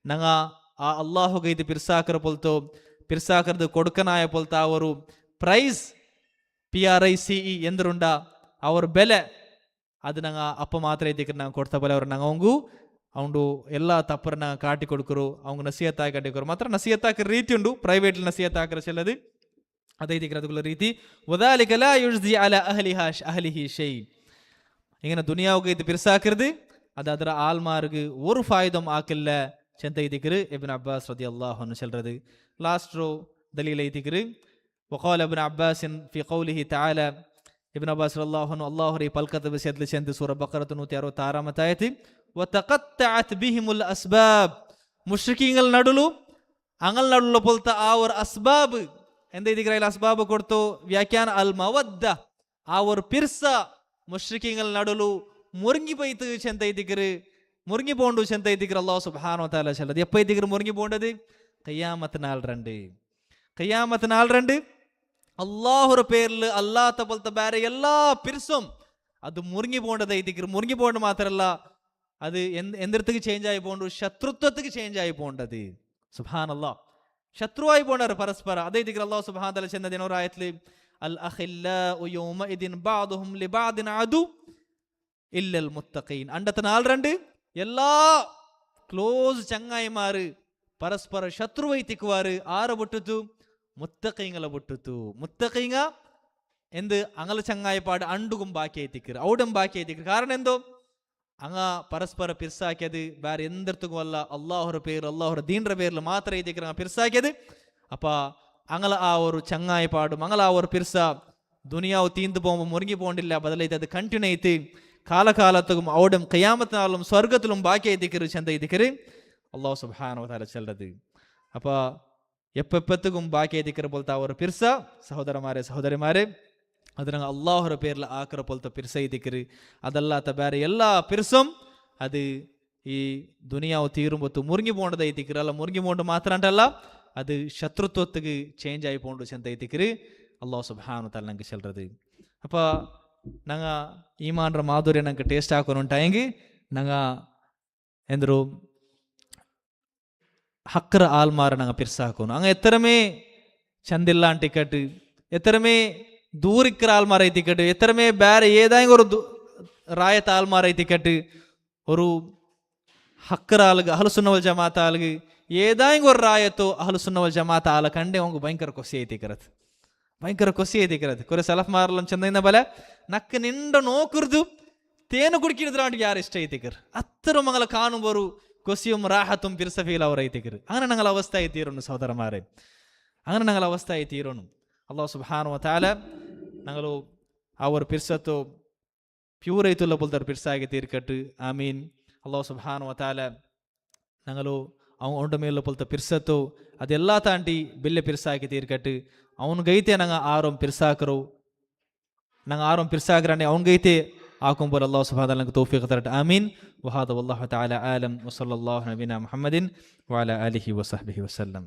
ഞങ്ങൾ ആ അള്ളാഹുಗೆ ಇದು ಪಿರ್ಸಾಕರ പോലത്തോ ಪಿರ್ಸಾಕರದು ಕೊಡುಕನಾಯ പോലത്തെ ಆ ഒരു ಪ್ರೈಸ್ PRICE ಎಂದ್ರುಂಡ ಅವ್ರ ಬೆಲೆ ಅದು ನಂಗೆ ಅಪ್ಪ ಮಾತ್ರ ಇದಕ್ಕೆ ನಂಗೆ ಕೊಡ್ತಾ പോലെ ಅವ್ರು ನಂಗೆ ಅವಂಗು ಅವನು ಎಲ್ಲ ತಪ್ಪರನ್ನ ಕಾಟಿ ಕೊಡ್ಕರು ಅವಂಗ ನಸೀಹತ್ತಾಗಿ ಕಟ್ಟಿಕೊರು ಮಾತ್ರ ನಸೀಹತ್ತಾಕರ ರೀತಿ ಉಂಡು ಪ್ರೈವೇಟ್ ನಸೀಹತ್ತಾಕರ ಚೆಲ್ಲದು ಅದೇ ಇದಕ್ಕೆ ಅದಕ್ಕುള്ള ರೀತಿ വദാലിക ലാ യുജ്സി അലാ അഹ്ലിഹി ഷൈ ഇങ്ങനെ ദുനിയാവുക ഇത് പിർസാക്കരുത് അത് ಅದರ ആൽമാർക്ക് ഒരു ഫായിദം ആക്കില്ല ചെന്ത ഇതിക്കറ് ഇബ്നു അബ്ബാസ് റളിയല്ലാഹു അൻഹു ചെല്ലறது ലാസ്റ്റ് റോ ദലീല ഇതിക്കറ് وقال ابن عباس في قوله تعالى ابن عباس رضي الله عنه الله ري پلکت بسیدل چند سورہ بقرہ 166 മത്തായത്തി وتقطعت بهم الاسباب മുശ്രിക്കീങ്ങൾ നടുലു അങ്ങൾ നടുള്ള പോലത്തെ ആ ഒരു അസ്ബാബ് എന്താ ഇതിക്കറയിൽ അസ്ബാബ് കൊടുത്തു വ്യാഖ്യാന അൽ മവദ്ദ ആ ഒരു പിർസ മുശ്രിക്കീങ്ങൾ നടുലു മുറിങ്ങി പോയിട്ട് ചെന്ത ഇതിക്കറ് മുറിങ്ങി പോണ്ടു ചെന്ത ഇതിക്കറ് അല്ലാഹു സുബ്ഹാനഹു വ തആല ചെല്ലത് എപ്പോ ഇതിക്കറ് മുറിങ്ങി പോണ്ടത് ഖിയാമത്ത് നാൾ രണ്ട് അള്ളാഹുര പേരിൽ അല്ലാത്ത പോലത്തെ വേറെ എല്ലാ പിർസും അത് മുറിങ്ങി പോണ്ടത് ഇതിക്കറ് മുറിങ്ങി പോകേണ്ട മാത്രമല്ല അത് എന്തിടത്തേക്ക് ചേഞ്ച് ആയി പോകണ്ടു ശത്രുത്വത്തേക്ക് ചേഞ്ച് ആയി പോകേണ്ടത് സുബ്ഹാനല്ലാഹ് ശത്രുവായി പോകണ്ടവർ പരസ്പര അതേ ഇതിക്കറ് അല്ലാഹു സുബ്ഹാനഹു വ തആല ചെന്നതിന് ഒരു ആയത്തിൽ അൽ അഖില്ലാഉ യൗമഇദിൻ ബഅദുഹും ലിബഅദിൻ അദു ഇല്ലൽ മുത്തഖീൻ അണ്ടത്തെ നാൾ രണ്ട് എല്ലാ ക്ലോസ് ചങ്ങായിമാര് പരസ്പര ശത്രുവൈ തിക്കുവാറ് ആരെ പൊട്ടുത്തു മുത്തഖീങ്ങളെ പൊട്ടുത്തു മുത്തഖീങ്ങ എന്ത് അങ്ങളെ ചങ്ങായിപ്പാട് അണ്ടുകും ബാക്കിയായി തിക്കറ് ഔടും ബാക്കിയായി തിക്കറ് കാരണം എന്തോ അങ്ങ പരസ്പര പിർസാക്കിയത് വേറെ എന്തിടത്തും അല്ല അള്ളാഹുര പേര് അള്ളാഹുര ദീൻറെ പേരിൽ മാത്രമേ ഇതിക്കറ് പിർസാക്കിയത് അപ്പ അങ്ങളെ ആ ഒരു ചങ്ങായിപ്പാടും അങ്ങളെ ആ ഒരു പിർസ ദുനിയാവ് തീന്തു പോകുമ്പോൾ മുറിങ്ങി പോകണ്ടില്ല ബദലായിട്ട് അത് കണ്ടിന്യൂ ആയിട്ട് കാലകാലത്തും ഔടും ഖിയാമത്ത് നാളും സ്വർഗത്തിലും ബാക്കിയായി തിക്കറ് ചെന്ത ഇതിക്കറ് അള്ളാഹു സുബ്ഹാനഹു വ തആല ചെല്ലത് അപ്പ എപ്പെപ്പത്തും ബാക്കിയായി തിക്കറ് പോലത്തെ ആ ഒരു പിർസ സഹോദരന്മാരെ അത് ഞങ്ങൾ അള്ളാഹുര പേരിൽ ആക്കറ പോലത്തെ പിർസ ഇതിക്കറ് അതല്ലാത്ത വേറെ എല്ലാ പിർസും അത് ഈ ദുനിയാവ് തീരുമ്പത്ത് മുറിങ്ങി പോകേണ്ടത് എത്തിക്കറ് അല്ല മുറിങ്ങി പോകേണ്ട മാത്രമല്ല അത് ശത്രുത്വത്തേക്ക് ചേഞ്ച് ആയി പോകേണ്ട ചെന്ത എത്തിക്കറ് അള്ളാഹു സുബ്ഹാനഹു വ തആല ഞങ്ങൾക്ക് ചെല്ലത് അപ്പൊ ഞങ്ങൾ ഈമാൻರ മാധുര്യം ഞങ്ങൾക്ക് ടേസ്റ്റ് ആക്കുന്നുണ്ടായെങ്കിൽ ഞങ്ങൾ ಎಂದರು ಹಕ್ಕರ ಆಲ್ಮಾರ ನಂಗೆ ಪಿರ್ಸಾಕೋನು ಹಂಗೆ ಎತ್ತರಮೇ ಚಂದಿಲ್ಲ ಟಿಕೆಟ್ ಎತ್ತರಮೇ ದೂರಿಕ್ಕರ ಆಲ್ಮಾರ ಐತಿ ಟಿಕೆಟ್ ಎತ್ತರಮೇ ಬೇರೆ ಏದಾಂಗ ஒரு ರಾಯತ್ ಆಲ್ಮಾರ ಐತಿ ಟಿಕೆಟ್ ஒரு ಹಕ್ಕರ ಆಲ್ಗ ಅಹ್ಲುಸುನ್ನವಲ್ ಜಮಾತ ಆಲ್ಗ ಏದಾಂಗ ஒரு ರಾಯತ್ತು ಅಹ್ಲುಸುನ್ನವಲ್ ಜಮಾತ ಆಲ ಕಂಡೆ ಅವಂಗ ಭಯಂಕರ ಖುಷಿ ಐತಿ ಕರತ್ ಕೊರೆ ಸಲಫ್ ಮಾರಲಂ ಚಂದೈನ ಬಲ ನಕ್ಕ ನಿಂಡ ನೋಕುರ್ದು ತೇನು ಕುಡಿಕಿಡಿದ್ರಾಂಡ್ ಯಾರು ಇಷ್ಟ ಐತಿಕರ್ ಅತ್ತರ ಮಂಗಲ ಕಾಣುವರು കൊസിയും റാഹത്തും പിർസഫീൽ അവർ എത്തിക്കരുത് അങ്ങനെ ഞങ്ങൾ അവസ്ഥ എത്തിയിരുന്നു സഹോദരന്മാരെ അങ്ങനെ ഞങ്ങൾ അവസ്ഥ എത്തിയിരുന്നു അല്ലാഹു സുബ്ഹാനഹു വ തആല ഞങ്ങൾ ആ ഒരു പിർസത്തോ പ്യൂർ ആയിട്ടുള്ള പോലത്തെ പിർസാಗಿ തീർക്കട്ട് ആമീൻ അല്ലാഹു സുബ്ഹാനഹു വ തആല ഞങ്ങൾ അവൻ്റെ മേലുള്ള പോലത്തെ പിർസത്തോ ಅದೆಲ್ಲ ತಾಂಟಿ ಬೆಲ್ಲೆ ಪಿರ್ಸಾಗಿ ತೀರ್ಕಟ್ಟು ಅವನಿಗೈತೆ ನಂಗೆ ಆರೋಂ ಪಿರ್ಸಾಕರು ನಂಗೆ ಆರೋಂ ಪಿರ್ಸಾಕರನೆ ಅವನಿಗೈತೆ ಆಕೊಂಬೋರು ಅಲ್ಲಾಹು ಸುಬ್ಹಾನಹು ವ ತಆಲ ನಂಗೆ ತೌಫೀಕ್ ತರಟ್ ಆಮೀನ್ ವಹಾದ ವಲ್ಲಾಹು ತಆಲ ಆಲಂ ವಸಲ್ಲಲ್ಲಾಹು ನಬಿನಾ ಮುಹಮ್ಮದಿನ್ ವಅಲಾ ಆಲಿಹಿ ವಸಹ್ಬಿಹಿ ವಸಲ್ಲಂ.